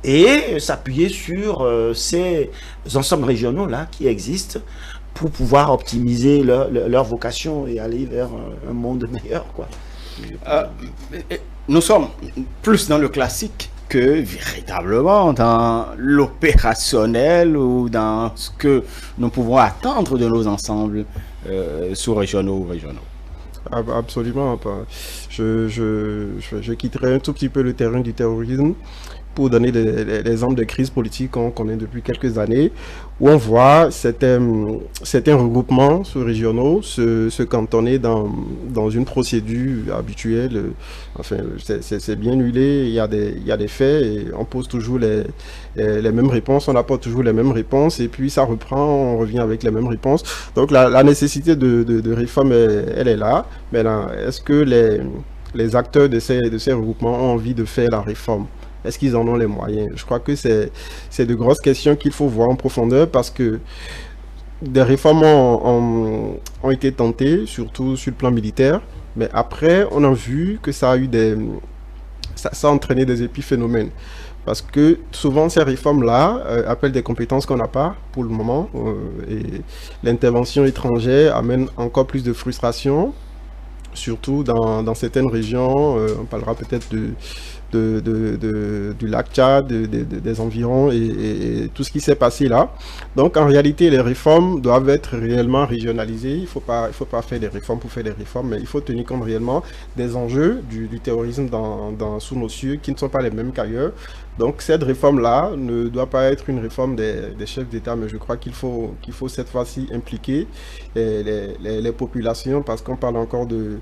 et s'appuyer sur ces ensembles régionaux-là qui existent pour pouvoir optimiser leur vocation et aller vers un monde meilleur, quoi. Nous sommes plus dans le classique que véritablement dans l'opérationnel ou dans ce que nous pouvons attendre de nos ensembles sous-régionaux ou régionaux. Absolument pas. Je quitterai un tout petit peu le terrain du terrorisme pour donner des exemples de crises politiques qu'on connaît depuis quelques années, où on voit certains regroupements sous-régionaux se cantonner dans une procédure habituelle. Enfin, c'est bien huilé, il y a des faits, et on pose toujours les mêmes réponses, on apporte toujours les mêmes réponses, et puis ça reprend, on revient avec les mêmes réponses. Donc la nécessité de réforme, elle est là. Maintenant, est-ce que les acteurs de ces regroupements ont envie de faire la réforme? Est-ce qu'ils en ont les moyens? Je crois que c'est de grosses questions qu'il faut voir en profondeur, parce que des réformes ont été tentées, surtout sur le plan militaire, mais après, on a vu que ça a entraîné des épiphénomènes. Parce que souvent, ces réformes-là appellent des compétences qu'on n'a pas pour le moment, et l'intervention étrangère amène encore plus de frustration, surtout dans certaines régions. On parlera peut-être du lac Tchad, des environs et tout ce qui s'est passé là. Donc en réalité, les réformes doivent être réellement régionalisées. Il faut pas faire des réformes pour faire des réformes, mais il faut tenir compte réellement des enjeux du terrorisme sous nos cieux, qui ne sont pas les mêmes qu'ailleurs. Donc cette réforme-là ne doit pas être une réforme des chefs d'État, mais je crois qu'il faut cette fois-ci impliquer les populations, parce qu'on parle encore de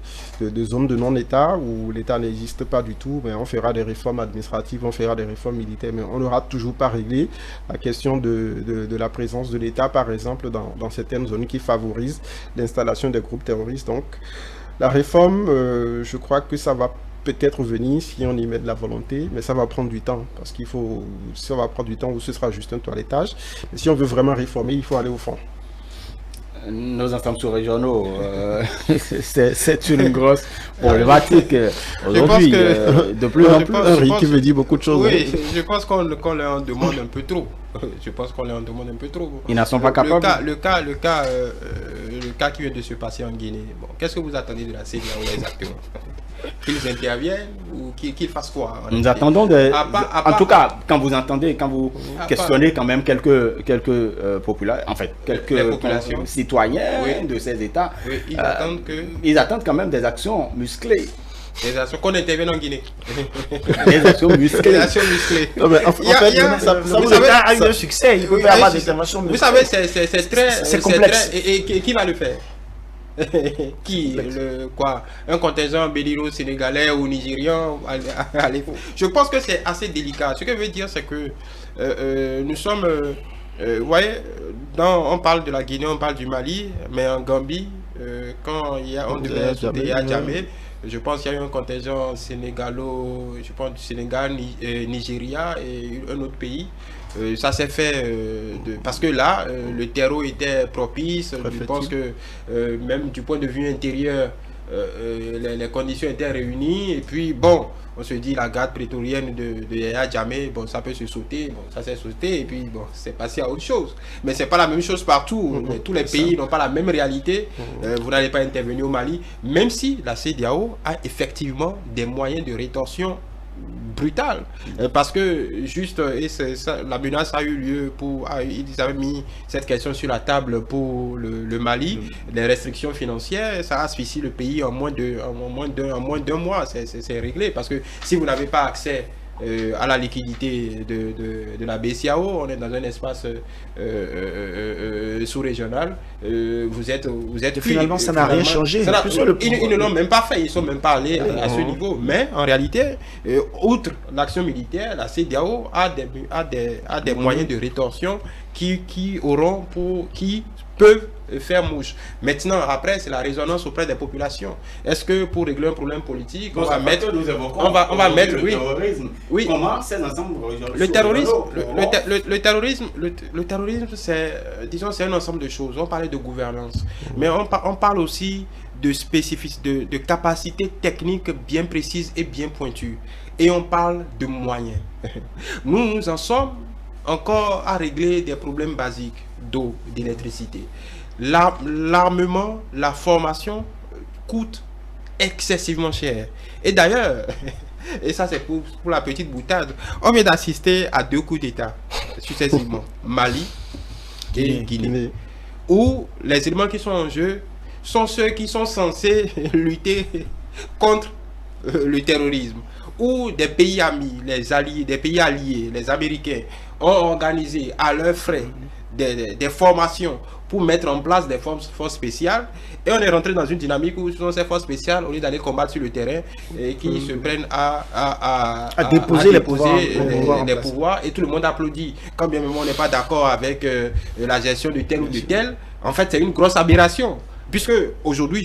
zones de non-État où l'État n'existe pas du tout. Mais on fera des réformes administratives, on fera des réformes militaires, mais on n'aura toujours pas réglé la question de la présence de l'État, par exemple, dans certaines zones qui favorisent l'installation des groupes terroristes. Donc la réforme, je crois que ça va peut-être venir si on y met de la volonté, mais ça va prendre du temps, parce ça va prendre du temps, ou ce sera juste un toilettage. Mais si on veut vraiment réformer, il faut aller au fond. Nos ensembles sous-régionaux, c'est une grosse problématique aujourd'hui. De plus en plus, Henri qui veut dire beaucoup de choses. Oui, je pense qu'on leur en demande un peu trop. Je pense qu'on leur en demande un peu trop. Ils n'en sont pas capables. Le cas qui vient de se passer en Guinée. Bon, qu'est-ce que vous attendez de la CEDEAO exactement? Qu'ils interviennent ou qu'ils fassent quoi? Nous attendons en tout cas, quand vous questionnez quand même quelques populations, en fait, quelques citoyens de ces États, oui, ils attendent quand même des actions musclées. Des actions qu'on intervienne en Guinée. Les actions musclées. Des actions musclées. Non, mais en fait, Ça vous vous savez, a eu un succès, il peut oui, pas avoir oui, d'intervention. Vous savez, c'est très... C'est complexe. Et qui va le faire? Qui quoi, un contingent bénino-sénégalais ou nigérian. Je pense que c'est assez délicat. Ce que je veux dire, c'est que nous sommes... vous voyez, on parle de la Guinée, on parle du Mali, mais en Gambie, quand on devait sauter à Djamé, je pense qu'il y a eu un contingent sénégalo, je pense du Sénégal, Nigeria et un autre pays. Ça s'est fait parce que là, le terreau était propice. Je pense que même du point de vue intérieur, les conditions étaient réunies. Et puis, bon, on se dit la garde prétorienne de Yaya Jammeh, bon, ça peut se sauter. Bon, ça s'est sauté et puis, bon, c'est passé à autre chose. Mais c'est pas la même chose partout. Tous les pays n'ont pas la même réalité. Vous n'allez pas intervenir au Mali, même si la CEDEAO a effectivement des moyens de rétention brutal parce que juste la menace a eu lieu ils avaient mis cette question sur la table pour le Mali. Les restrictions financières, ça asphyxie le pays en moins d'un mois. C'est réglé parce que si vous n'avez pas accès à la liquidité de la BCAO, on est dans un espace sous-régional, vous êtes finalement ça n'a rien changé. Ils ne l'ont même pas fait, ils ne sont même pas allés à ce niveau. Mais en réalité, outre l'action militaire, la CEDEAO a des moyens de rétention qui peuvent faire mouche. Maintenant, après, c'est la résonance auprès des populations. Est-ce que pour régler un problème politique, on va mettre le terrorisme. Oui. Comment ces ensembles le terrorisme, c'est, disons, c'est un ensemble de choses. On parlait de gouvernance, mais on parle aussi de spécificité, de capacités techniques bien précises et bien pointues. Et on parle de moyens. Nous en sommes encore à régler des problèmes basiques d'eau, d'électricité. L'armement, la formation coûte excessivement cher. Et d'ailleurs, et ça c'est pour la petite boutade, on vient d'assister à 2 coups d'État successivement, Mali et Guinée, où les éléments qui sont en jeu sont ceux qui sont censés lutter contre le terrorisme, où des pays amis, des pays alliés, les Américains, ont organisé à leurs frais des formations pour mettre en place des forces spéciales, et on est rentré dans une dynamique où ce sont ces forces spéciales, au lieu d'aller combattre sur le terrain, et qui se prennent à déposer les pouvoirs, et tout le monde applaudit. Quand bien même on n'est pas d'accord avec la gestion de tel ou de tel, en fait c'est une grosse aberration. Puisque aujourd'hui,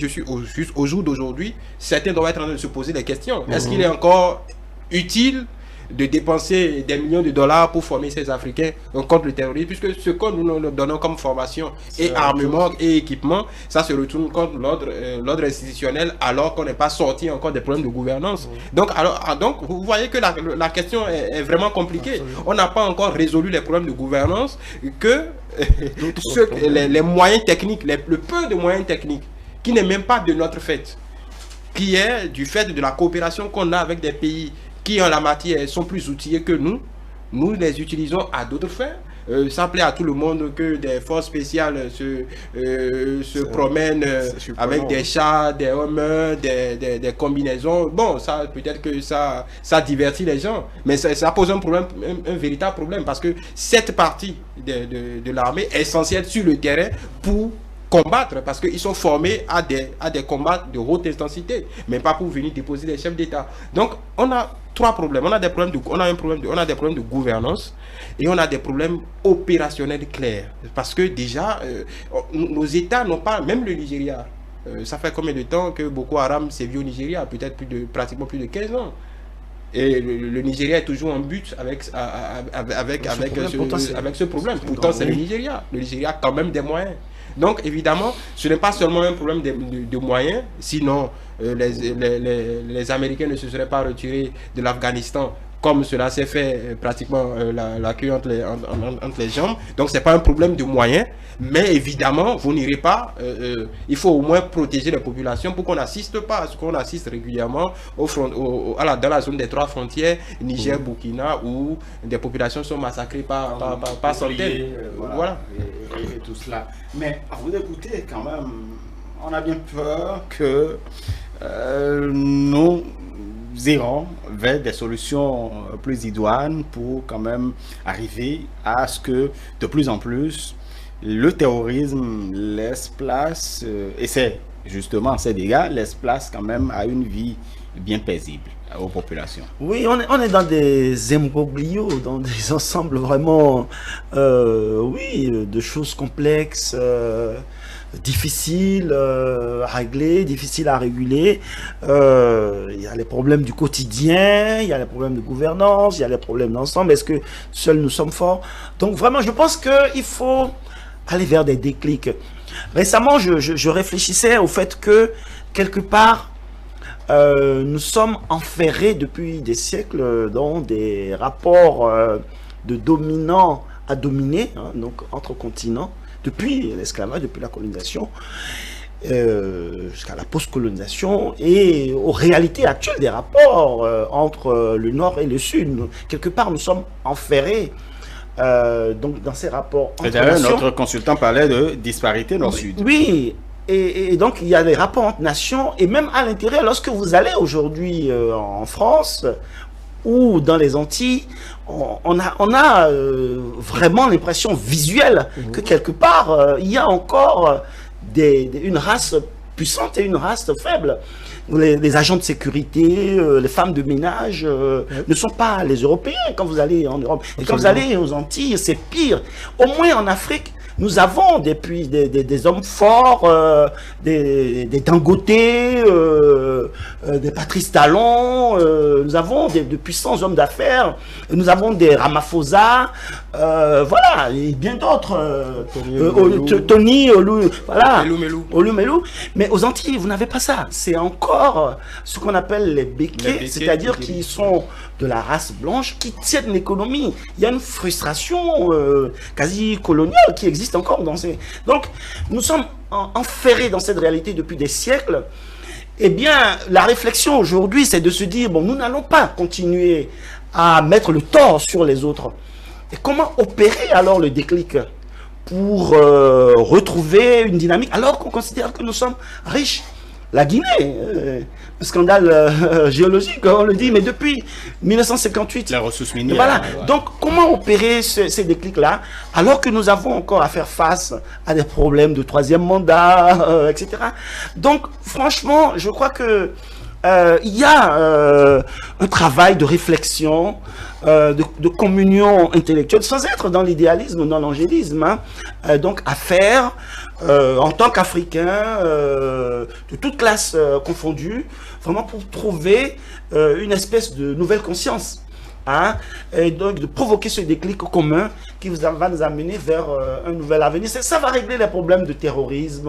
au jour d'aujourd'hui, certains doivent être en train de se poser des questions. Est-ce qu'il est encore utile de dépenser des millions de dollars pour former ces Africains contre le terrorisme, puisque ce que nous leur donnons comme formation et armement et équipement, ça se retourne contre l'ordre institutionnel, alors qu'on n'est pas sorti encore des problèmes de gouvernance. Donc vous voyez que la question est vraiment compliquée. Absolument. On n'a pas encore résolu les problèmes de gouvernance que les moyens techniques, le peu de moyens techniques, qui n'est même pas de notre fait, qui est du fait de la coopération qu'on a avec des pays qui en la matière sont plus outillés que nous les utilisons à d'autres fins. Ça plaît à tout le monde que des forces spéciales se promènent avec des chats, des hommes, des combinaisons. Bon, ça peut-être que ça divertit les gens, mais ça pose un problème, un véritable problème, parce que cette partie de l'armée est censée être sur le terrain pour combattre, parce qu'ils sont formés à des combats de haute intensité, mais pas pour venir déposer des chefs d'État. Donc on a 3 problèmes. On a des problèmes de gouvernance, et on a des problèmes opérationnels clairs, parce que déjà nos États n'ont pas, même le Nigeria, ça fait combien de temps que Boko Haram sévit au Nigeria? Peut-être pratiquement plus de 15 ans. Et le Nigeria est toujours en but avec ce problème. Pourtant, c'est le Nigeria. Le Nigeria a quand même des moyens. Donc, évidemment, ce n'est pas seulement un problème de moyens, sinon les Américains ne se seraient pas retirés de l'Afghanistan comme cela s'est fait pratiquement la queue entre les jambes. Donc, ce n'est pas un problème de moyens, mais évidemment, vous n'irez pas. Il faut au moins protéger les populations pour qu'on n'assiste pas à ce qu'on assiste régulièrement dans la zone des 3 frontières, Niger, Burkina, où des populations sont massacrées par centaines. Voilà. Et tout cela. Mais à vous écouter, quand même, on a bien peur que nous irons vers des solutions plus idoines pour quand même arriver à ce que de plus en plus le terrorisme laisse place, et c'est justement ces dégâts, laisse place quand même à une vie bien paisible aux populations. Oui, on est dans des imbroglios, dans des ensembles vraiment, oui, de choses complexes, difficiles à régler, difficiles à réguler. Il y a les problèmes du quotidien, il y a les problèmes de gouvernance, il y a les problèmes d'ensemble. Est-ce que seuls nous sommes forts? Donc vraiment, je pense qu'il faut aller vers des déclics. Récemment, je réfléchissais au fait que, quelque part, nous sommes enferrés depuis des siècles dans des rapports de dominant à dominé, hein, donc entre continents, depuis l'esclavage, depuis la colonisation, jusqu'à la post-colonisation et aux réalités actuelles des rapports entre le Nord et le Sud. Quelque part, nous sommes enferrés donc dans ces rapports entre D'ailleurs, nations. notre consultant parlait de disparité Nord-Sud. Oui, et donc il y a des rapports entre nations, et même à l'intérieur, lorsque vous allez aujourd'hui en France ou dans les Antilles, on a vraiment l'impression visuelle que quelque part, il y a encore une race puissante et une race faible. Les agents de sécurité, les femmes de ménage ne sont pas les Européens quand vous allez en Europe. Et quand vous allez aux Antilles, c'est pire. Au moins en Afrique, nous avons des hommes forts, des Dangote, des Patrice Talon, nous avons de puissants hommes d'affaires, nous avons des Ramaphosa, voilà, et bien d'autres, Tony, Olu, voilà, Olu Melou. Mais aux Antilles, vous n'avez pas ça. C'est encore ce qu'on appelle les béquets, c'est-à-dire qui sont de la race blanche, qui tiennent l'économie. Il y a une frustration quasi coloniale qui existe encore dans ces... Donc, nous sommes enferrés dans cette réalité depuis des siècles. Eh bien, la réflexion aujourd'hui, c'est de se dire, bon, nous n'allons pas continuer à mettre le tort sur les autres. Et comment opérer alors le déclic pour retrouver une dynamique, alors qu'on considère que nous sommes riches? La Guinée, un scandale géologique, on le dit, mais depuis 1958. Les ressources minières. Voilà. Ouais. Donc, comment opérer ces déclics-là, alors que nous avons encore à faire face à des problèmes de troisième mandat, etc. Donc, franchement, je crois que il y a un travail de réflexion, de communion intellectuelle, sans être dans l'idéalisme, dans l'angélisme, hein, donc à faire en tant qu'Africain, de toute classe confondue, vraiment pour trouver une espèce de nouvelle conscience. Hein, et donc de provoquer ce déclic commun qui va nous amener vers un nouvel avenir. Ça va régler les problèmes de terrorisme,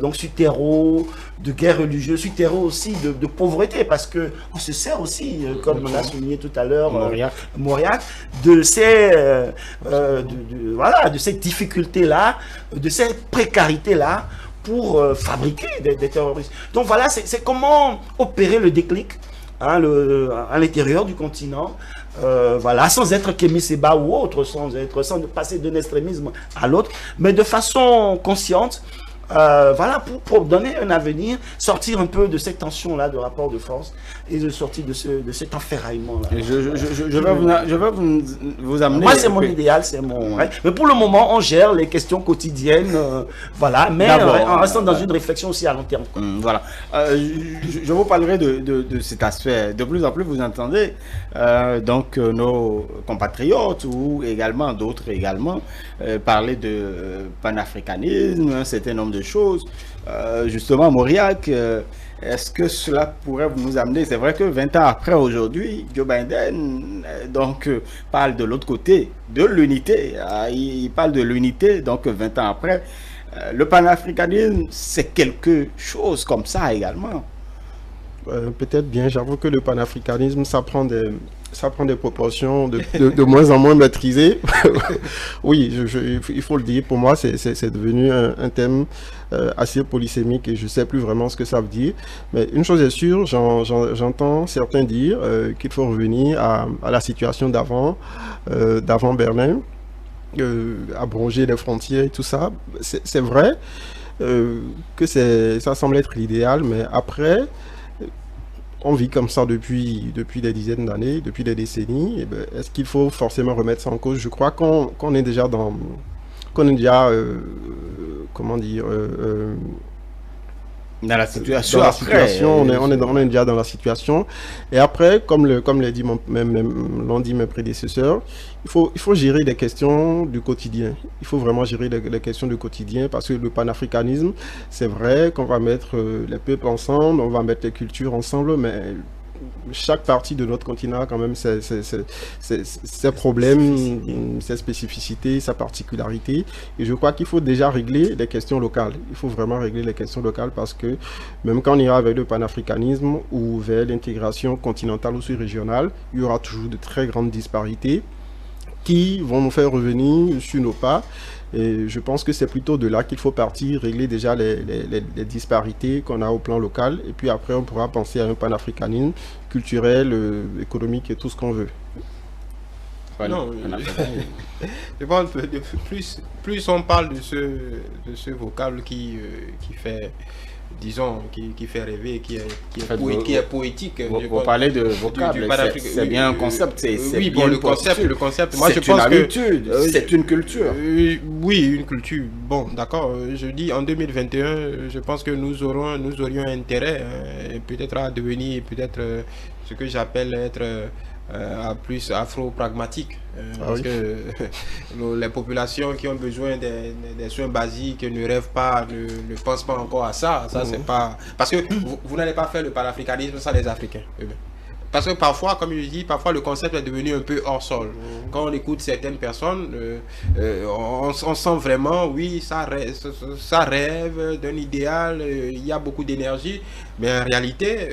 donc sur terreau, de guerre religieuse, sur terreau aussi de pauvreté, parce que on se sert aussi, comme on l'a souligné tout à l'heure, Mauriac, de ces voilà, de ces difficultés-là, de ces précarités-là pour fabriquer des terroristes. Donc voilà, c'est comment opérer le déclic. Hein, à l'intérieur du continent, voilà, sans être Kémy Séba ou autre, sans passer d'un extrémisme à l'autre, mais de façon consciente, voilà, pour donner un avenir, sortir un peu de cette tension-là de rapport de force et de sortir de cet enferraillement-là. Je vais vous amener... Moi, c'est mon idéal, c'est mon... Ouais. Mais pour le moment, on gère les questions quotidiennes, voilà, mais en restant dans une réflexion aussi à long terme. Voilà. Je vous parlerai de cet aspect. De plus en plus, vous entendez donc nos compatriotes ou également d'autres également parler de panafricanisme, un certain nombre de choses. Justement, Mauriac, est-ce que cela pourrait nous amener? C'est vrai que 20 ans après aujourd'hui, Joe Biden donc parle de l'autre côté, de l'unité. Il parle de l'unité, donc 20 ans après. Le panafricanisme, c'est quelque chose comme ça également. Peut-être bien, j'avoue que le panafricanisme, ça prend des proportions de moins en moins maîtrisées. Oui, il faut le dire, pour moi, c'est devenu un thème assez polysémique et je ne sais plus vraiment ce que ça veut dire. Mais une chose est sûre, j'entends certains dire qu'il faut revenir à la situation d'avant Berlin, abroger les frontières et tout ça. C'est vrai. ça semble être l'idéal, mais après, on vit comme ça depuis des dizaines d'années, depuis des décennies. Et ben, est-ce qu'il faut forcément remettre ça en cause? Je crois qu'on est déjà comment dire, Dans la situation, dans la après, situation, on est déjà dans la situation. Et après, comme l'ont dit mes prédécesseurs, il faut gérer les questions du quotidien. Il faut vraiment gérer les questions du quotidien parce que le panafricanisme, c'est vrai qu'on va mettre les peuples ensemble, on va mettre les cultures ensemble, mais chaque partie de notre continent a quand même ses problèmes, ses spécificités, sa particularité. Et je crois qu'il faut déjà régler les questions locales. Il faut vraiment régler les questions locales parce que même quand on ira vers le panafricanisme ou vers l'intégration continentale ou sous-régionale, il y aura toujours de très grandes disparités qui vont nous faire revenir sur nos pas. Et je pense que c'est plutôt de là qu'il faut partir, régler déjà les disparités qu'on a au plan local. Et puis après, on pourra penser à un panafricanisme culturel, économique et tout ce qu'on veut. Non, je pense que plus on parle de ce vocable qui fait, disons, qui fait rêver, qui est poétique. Vous parlez de vocable, c'est bien un concept. Oui, bon, le concept. Moi, je pense une habitude, c'est une culture. Oui, une culture. Bon, d'accord. Je dis en 2021, je pense que nous aurions intérêt, peut-être à devenir ce que j'appelle être plus afro-pragmatique. Parce que les populations qui ont besoin des soins basiques ne rêvent pas, ne pensent pas encore à ça. Ça, c'est pas... Parce que vous n'allez pas faire le panafricanisme sans les Africains. Parce que parfois, comme je dis, parfois le concept est devenu un peu hors sol. Quand on écoute certaines personnes, on sent vraiment, oui, ça rêve d'un idéal, il y a beaucoup d'énergie, mais en réalité,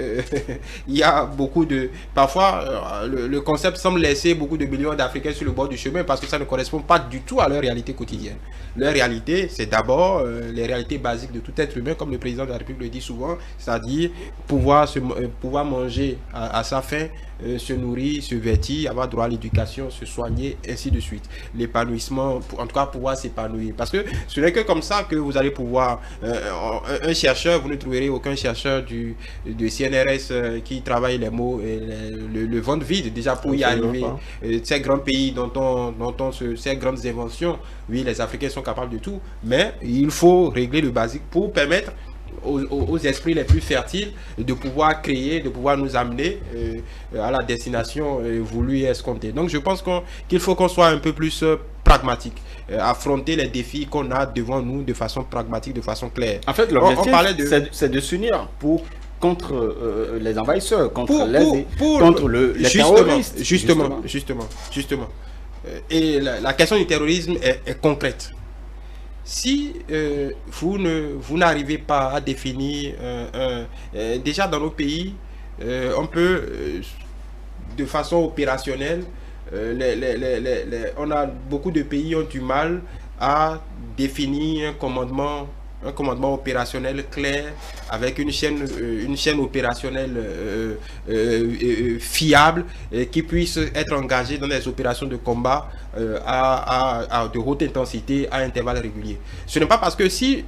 il y a beaucoup de... Parfois, le concept semble laisser beaucoup de millions d'Africains sur le bord du chemin parce que ça ne correspond pas du tout à leur réalité quotidienne. Leur réalité, c'est d'abord les réalités basiques de tout être humain, comme le président de la République le dit souvent, c'est-à-dire pouvoir manger à sa faim, se nourrir, se vêtir, avoir droit à l'éducation, se soigner, ainsi de suite. L'épanouissement, en tout cas pouvoir s'épanouir. Parce que ce n'est que comme ça que vous allez pouvoir... un chercheur, vous ne trouverez aucun chercheur de CNRS qui travaille les mots et le ventre vide, déjà pour y arriver. Ces grands pays ces grandes inventions, oui, les Africains sont capables de tout, mais il faut régler le basique pour permettre aux esprits les plus fertiles de pouvoir créer, de pouvoir nous amener à la destination voulue et escomptée. Donc je pense qu'il faut qu'on soit un peu plus pragmatique, affronter les défis qu'on a devant nous de façon pragmatique, de façon claire. En fait, l'objectif, c'est de s'unir contre les envahisseurs, contre les terroristes. Justement. Et la question du terrorisme est concrète. Si vous n'arrivez pas à définir, déjà dans nos pays, on peut, de façon opérationnelle, on a beaucoup de pays ont du mal à définir un commandement opérationnel clair avec une chaîne opérationnelle fiable qui puisse être engagée dans des opérations de combat de haute intensité à intervalles réguliers. Ce n'est pas parce que c'est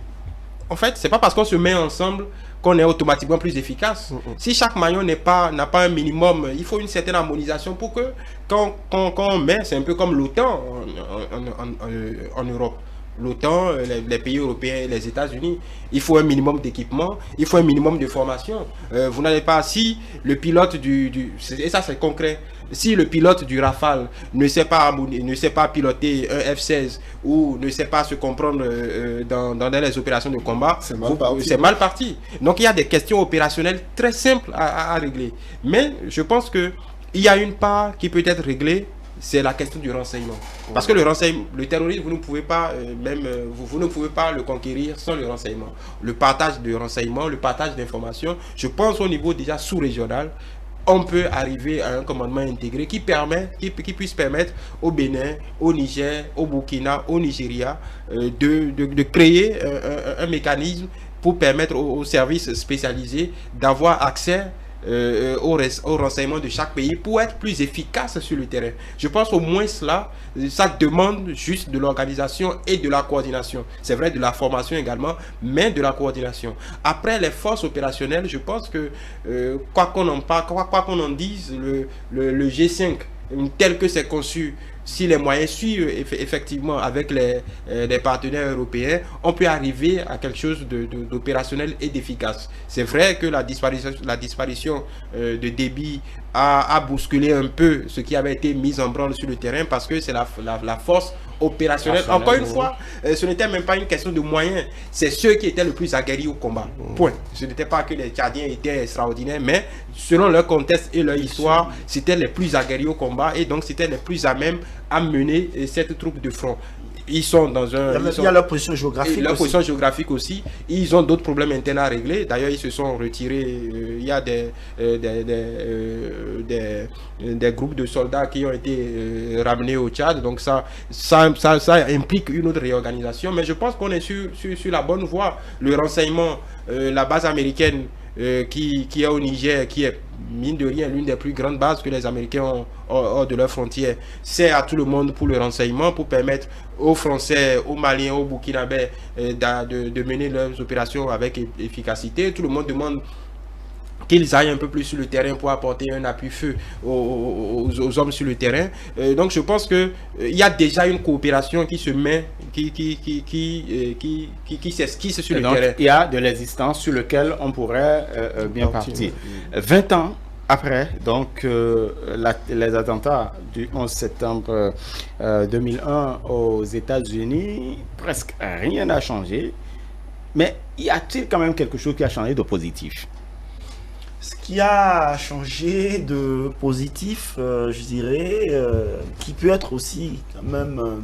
pas parce qu'on se met ensemble qu'on est automatiquement plus efficace. Si chaque maillon n'a pas un minimum, il faut une certaine harmonisation pour que quand on met, c'est un peu comme l'OTAN en Europe. L'OTAN, les pays européens et les États-Unis, il faut un minimum d'équipement, il faut un minimum de formation. Vous n'allez pas, si le pilote et ça c'est concret, si le pilote du Rafale ne sait pas piloter un F-16 ou ne sait pas se comprendre dans les opérations de combat, c'est mal parti. Donc il y a des questions opérationnelles très simples à régler. Mais je pense qu'il y a une part qui peut être réglée, c'est la question du renseignement. Parce que le terrorisme, vous ne pouvez pas vous ne pouvez pas le conquérir sans le renseignement. Le partage de renseignements, le partage d'informations, je pense au niveau déjà sous-régional, on peut arriver à un commandement intégré qui puisse permettre au Bénin, au Niger, au Burkina, au Nigeria de créer un mécanisme pour permettre aux services spécialisés d'avoir accès au renseignement de chaque pays pour être plus efficace sur le terrain. Je pense au moins cela, ça demande juste de l'organisation et de la coordination. C'est vrai, de la formation également, mais de la coordination. Après, les forces opérationnelles, je pense que quoi qu'on en dise, le G5, tel que c'est conçu, si les moyens suivent effectivement avec les partenaires européens, on peut arriver à quelque chose d'opérationnel et d'efficace. C'est vrai que la disparition de Déby a bousculé un peu ce qui avait été mis en branle sur le terrain, parce que c'est la force opérationnelle. Encore une fois, ce n'était même pas une question de moyens, c'est ceux qui étaient le plus aguerris au combat. Point. Ce n'était pas que les Tchadiens étaient extraordinaires, mais selon leur contexte et leur histoire, c'était les plus aguerris au combat, et donc c'était les plus à même à mener cette troupe de front. Ils sont dans un... Il y a leur position géographique leur aussi. position géographique aussi. Ils ont d'autres problèmes internes à régler. D'ailleurs, ils se sont retirés. Il y a des groupes de soldats qui ont été ramenés au Tchad. Donc ça implique une autre réorganisation. Mais je pense qu'on est sur la bonne voie. Le renseignement, la base américaine qui est au Niger, qui est mine de rien l'une des plus grandes bases que les Américains ont hors de leurs frontières, c'est à tout le monde pour le renseignement, pour permettre aux Français, aux Maliens, aux Burkinabés de mener leurs opérations avec efficacité. Tout le monde demande qu'ils aillent un peu plus sur le terrain pour apporter un appui-feu aux hommes sur le terrain. Donc je pense qu'il y a déjà une coopération qui se met, qui s'esquisse sur le terrain. Il y a de l'existence sur lequel on pourrait bien partir. 20 ans après, donc, les attentats du 11 septembre 2001 aux États-Unis, presque rien n'a changé. Mais y a-t-il quand même quelque chose qui a changé de positif? Ce qui a changé de positif, je dirais, qui peut être aussi quand même,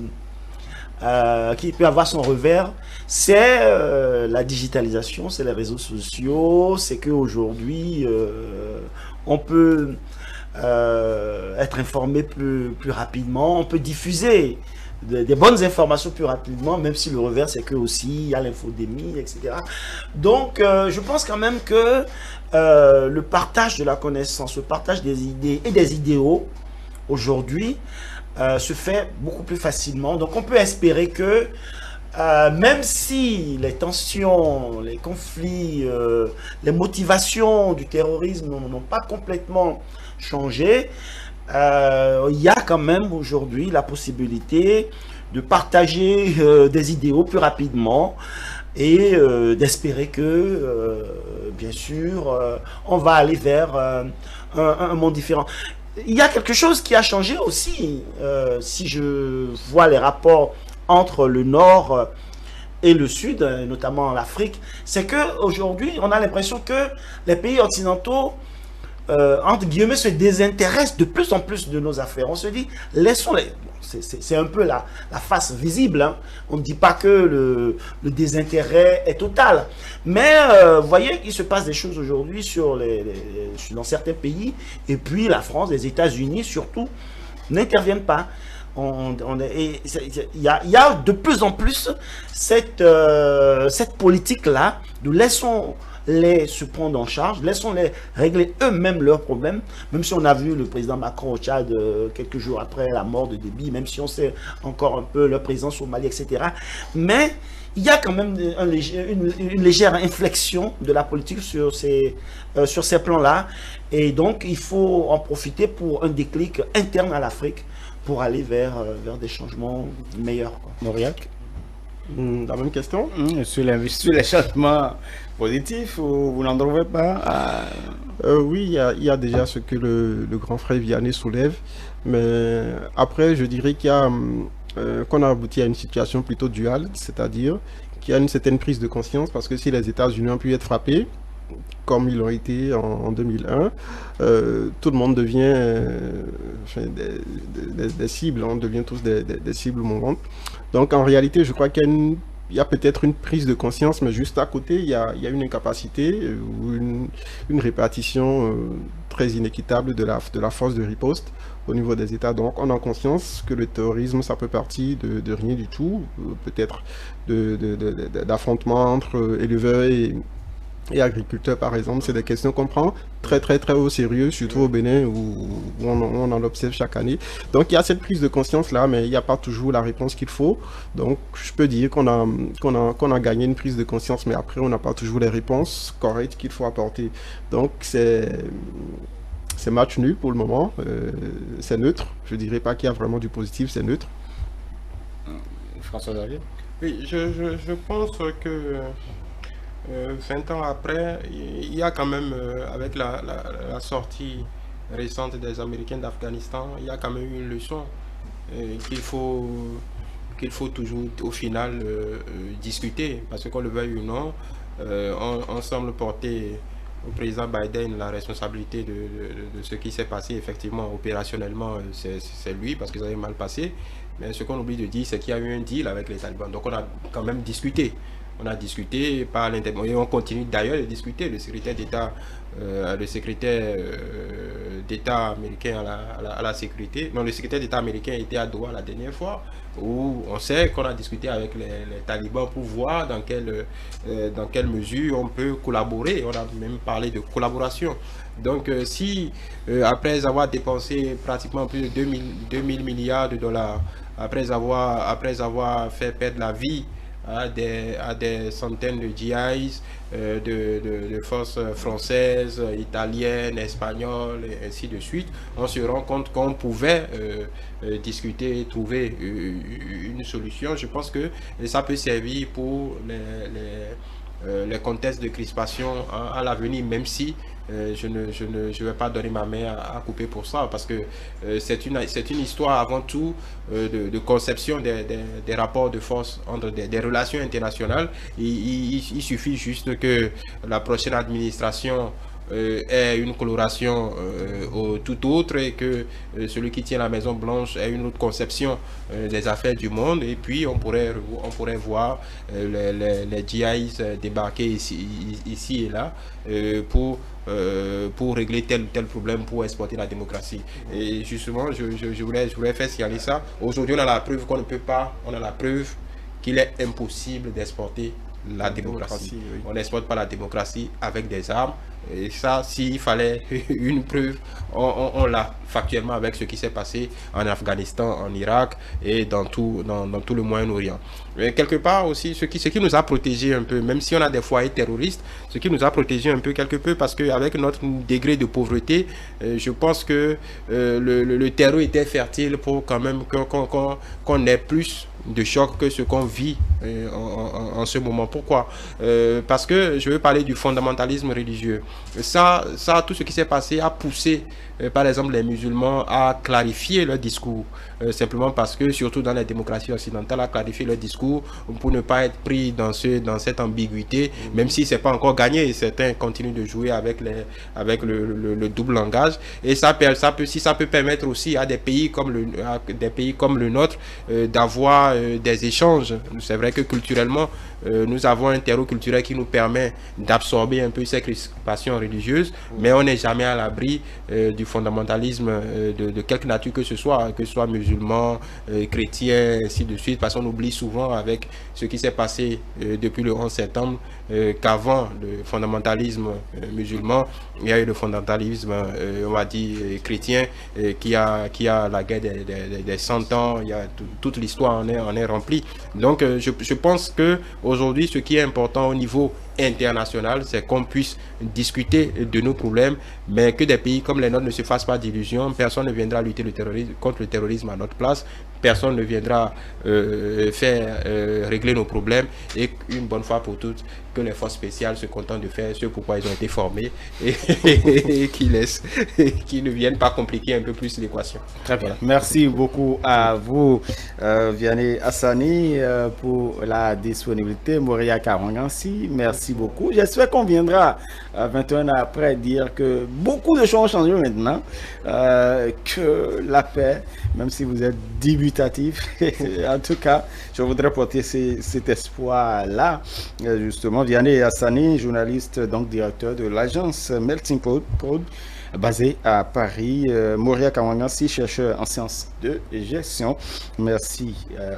qui peut avoir son revers, c'est la digitalisation, c'est les réseaux sociaux, c'est qu'aujourd'hui, on peut être informé plus rapidement, on peut diffuser des bonnes informations plus rapidement, même si le revers c'est que aussi il y a l'infodémie, etc. Donc je pense quand même que le partage de la connaissance, le partage des idées et des idéaux aujourd'hui se fait beaucoup plus facilement. Donc on peut espérer que même si les tensions, les conflits, les motivations du terrorisme n'ont pas complètement changé, il y a quand même aujourd'hui la possibilité de partager des idéaux plus rapidement et d'espérer que, bien sûr, on va aller vers un monde différent. Il y a quelque chose qui a changé aussi, si je vois les rapports entre le Nord et le Sud, notamment l'Afrique, c'est qu'aujourd'hui, on a l'impression que les pays occidentaux, entre guillemets, se désintéressent de plus en plus de nos affaires. On se dit, laissons-les. C'est un peu la face visible. Hein. On ne dit pas que le désintérêt est total. Mais vous voyez qu'il se passe des choses aujourd'hui dans certains pays. Et puis la France, les États-Unis surtout, n'interviennent pas. Il y a de plus en plus cette politique-là de laissons-les se prendre en charge, laissons-les régler eux-mêmes leurs problèmes, même si on a vu le président Macron au Tchad quelques jours après la mort de Déby, même si on sait encore un peu leur présence au Mali, etc. Mais il y a quand même une légère inflexion de la politique sur ces plans-là, et donc il faut en profiter pour un déclic interne à l'Afrique, pour aller vers des changements meilleurs. Mauriac, La même question sur les changements positifs, vous n'en trouvez pas? Oui, il y a déjà ce que le grand frère Vianney soulève, mais après, je dirais qu'on a abouti à une situation plutôt duale, c'est-à-dire qu'il y a une certaine prise de conscience, parce que si les États-Unis ont pu être frappés, comme ils l'ont été en 2001, tout le monde devient des cibles, on devient tous des cibles mouvantes. Donc en réalité, je crois qu'il y a peut-être une prise de conscience, mais juste à côté, il y a une incapacité ou une répartition très inéquitable de la force de riposte au niveau des États. Donc on a conscience que le terrorisme, ça peut partir de rien du tout, peut-être d'affrontements entre éleveurs et agriculteurs, par exemple. C'est des questions qu'on prend très au sérieux, surtout au Bénin où on en observe chaque année. Donc il y a cette prise de conscience là, mais il n'y a pas toujours la réponse qu'il faut. Donc je peux dire qu'on a gagné une prise de conscience, mais après on n'a pas toujours les réponses correctes qu'il faut apporter. Donc c'est match nul pour le moment. C'est neutre. Je dirais pas qu'il y a vraiment du positif, c'est neutre. François Xavier? Oui, je pense que 20 ans après, il y a quand même, avec la sortie récente des Américains d'Afghanistan, il y a quand même une leçon qu'il faut toujours au final discuter, parce que qu'on le veuille ou non, on semble porter au président Biden la responsabilité de ce qui s'est passé. Effectivement, opérationnellement, c'est lui, parce que ça avait mal passé. Mais ce qu'on oublie de dire, c'est qu'il y a eu un deal avec les talibans. Donc on a quand même discuté. On a discuté par l'intermédiaire, et on continue d'ailleurs de discuter. Le secrétaire d'État américain à la sécurité, non, le secrétaire d'État américain était à Doha la dernière fois, où on sait qu'on a discuté avec les talibans pour voir dans quelle mesure on peut collaborer. On a même parlé de collaboration. Donc si après avoir dépensé pratiquement plus de 2000 milliards de dollars, après avoir fait perdre la vie à des centaines de GIs, de forces françaises, italiennes, espagnoles, et ainsi de suite, on se rend compte qu'on pouvait discuter et trouver une solution. Je pense que ça peut servir pour les contextes de crispation à l'avenir, même si je ne vais pas donner ma main à couper pour ça, parce que c'est une histoire avant tout de conception des rapports de force entre des relations internationales. Il suffit juste que la prochaine administration ait une coloration tout autre, et que celui qui tient la Maison Blanche ait une autre conception des affaires du monde, et puis on pourrait voir les GIs débarquer ici et là pour régler tel ou tel problème, pour exporter la démocratie. Et justement, je voulais faire signaler ça. Aujourd'hui, on a la preuve qu'on ne peut pas, on a la preuve qu'il est impossible d'exporter la démocratie. Oui. On n'exporte pas la démocratie avec des armes. Et ça, s'il fallait une preuve, on l'a factuellement avec ce qui s'est passé en Afghanistan, en Irak et dans tout le Moyen-Orient. Mais quelque part aussi, ce qui nous a protégés un peu, même si on a des foyers terroristes, ce qui nous a protégés un peu quelque peu, parce qu'avec notre degré de pauvreté, je pense que le terreau était fertile pour quand même qu'on ait plus de choc que ce qu'on vit en ce moment. Pourquoi? Parce que je veux parler du fondamentalisme religieux. Ça, tout ce qui s'est passé a poussé, par exemple, les musulmans à clarifier leur discours. Simplement parce que, surtout dans les démocraties occidentales, à clarifier leur discours pour ne pas être pris dans cette ambiguïté, même si c'est pas encore gagné. Certains continuent de jouer avec le double langage. Et ça peut permettre aussi à des pays comme le nôtre d'avoir des échanges. C'est vrai que culturellement, nous avons un terreau culturel qui nous permet d'absorber un peu ces crispations religieuses, mais on n'est jamais à l'abri du fondamentalisme de quelque nature que ce soit musulman, chrétien, ainsi de suite, parce qu'on oublie souvent avec ce qui s'est passé depuis le 11 septembre qu'avant le fondamentalisme musulman, il y a eu le fondamentalisme, on va dire, chrétien, qui a la guerre des 100 ans, il y a toute l'histoire en est remplie. Donc je pense que aujourd'hui, ce qui est important au niveau international, c'est qu'on puisse discuter de nos problèmes, mais que des pays comme les nôtres ne se fassent pas d'illusions. Personne ne viendra lutter contre le terrorisme à notre place. Personne ne viendra régler nos problèmes, et une bonne fois pour toutes, que les forces spéciales se contentent de faire ce pourquoi ils ont été formés, et qui ne viennent pas compliquer un peu plus l'équation. Très bien. Merci beaucoup à vous, Vianney Hassani, pour la disponibilité. Moria Karangansi, merci beaucoup. J'espère qu'on viendra 21 ans après dire que beaucoup de choses ont changé maintenant, que la paix, même si vous êtes dubitatif, en tout cas, je voudrais porter cet espoir-là. Justement, Vianney Hassani, journaliste, donc directeur de l'agence Melting Pot, basé à Paris. Moria Kawangansi, chercheur en sciences de gestion. Merci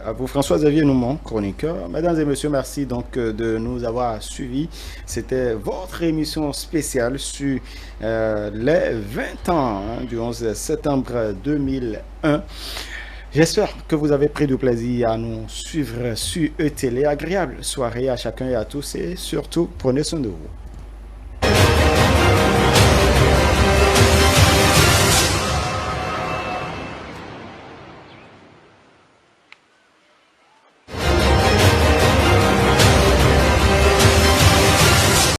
à vous. François-Xavier Noumon, chroniqueur. Mesdames et messieurs, merci donc de nous avoir suivis. C'était votre émission spéciale sur les 20 ans du 11 septembre 2001. J'espère que vous avez pris du plaisir à nous suivre sur E-Télé. Agréable soirée à chacun et à tous et surtout, prenez soin de vous.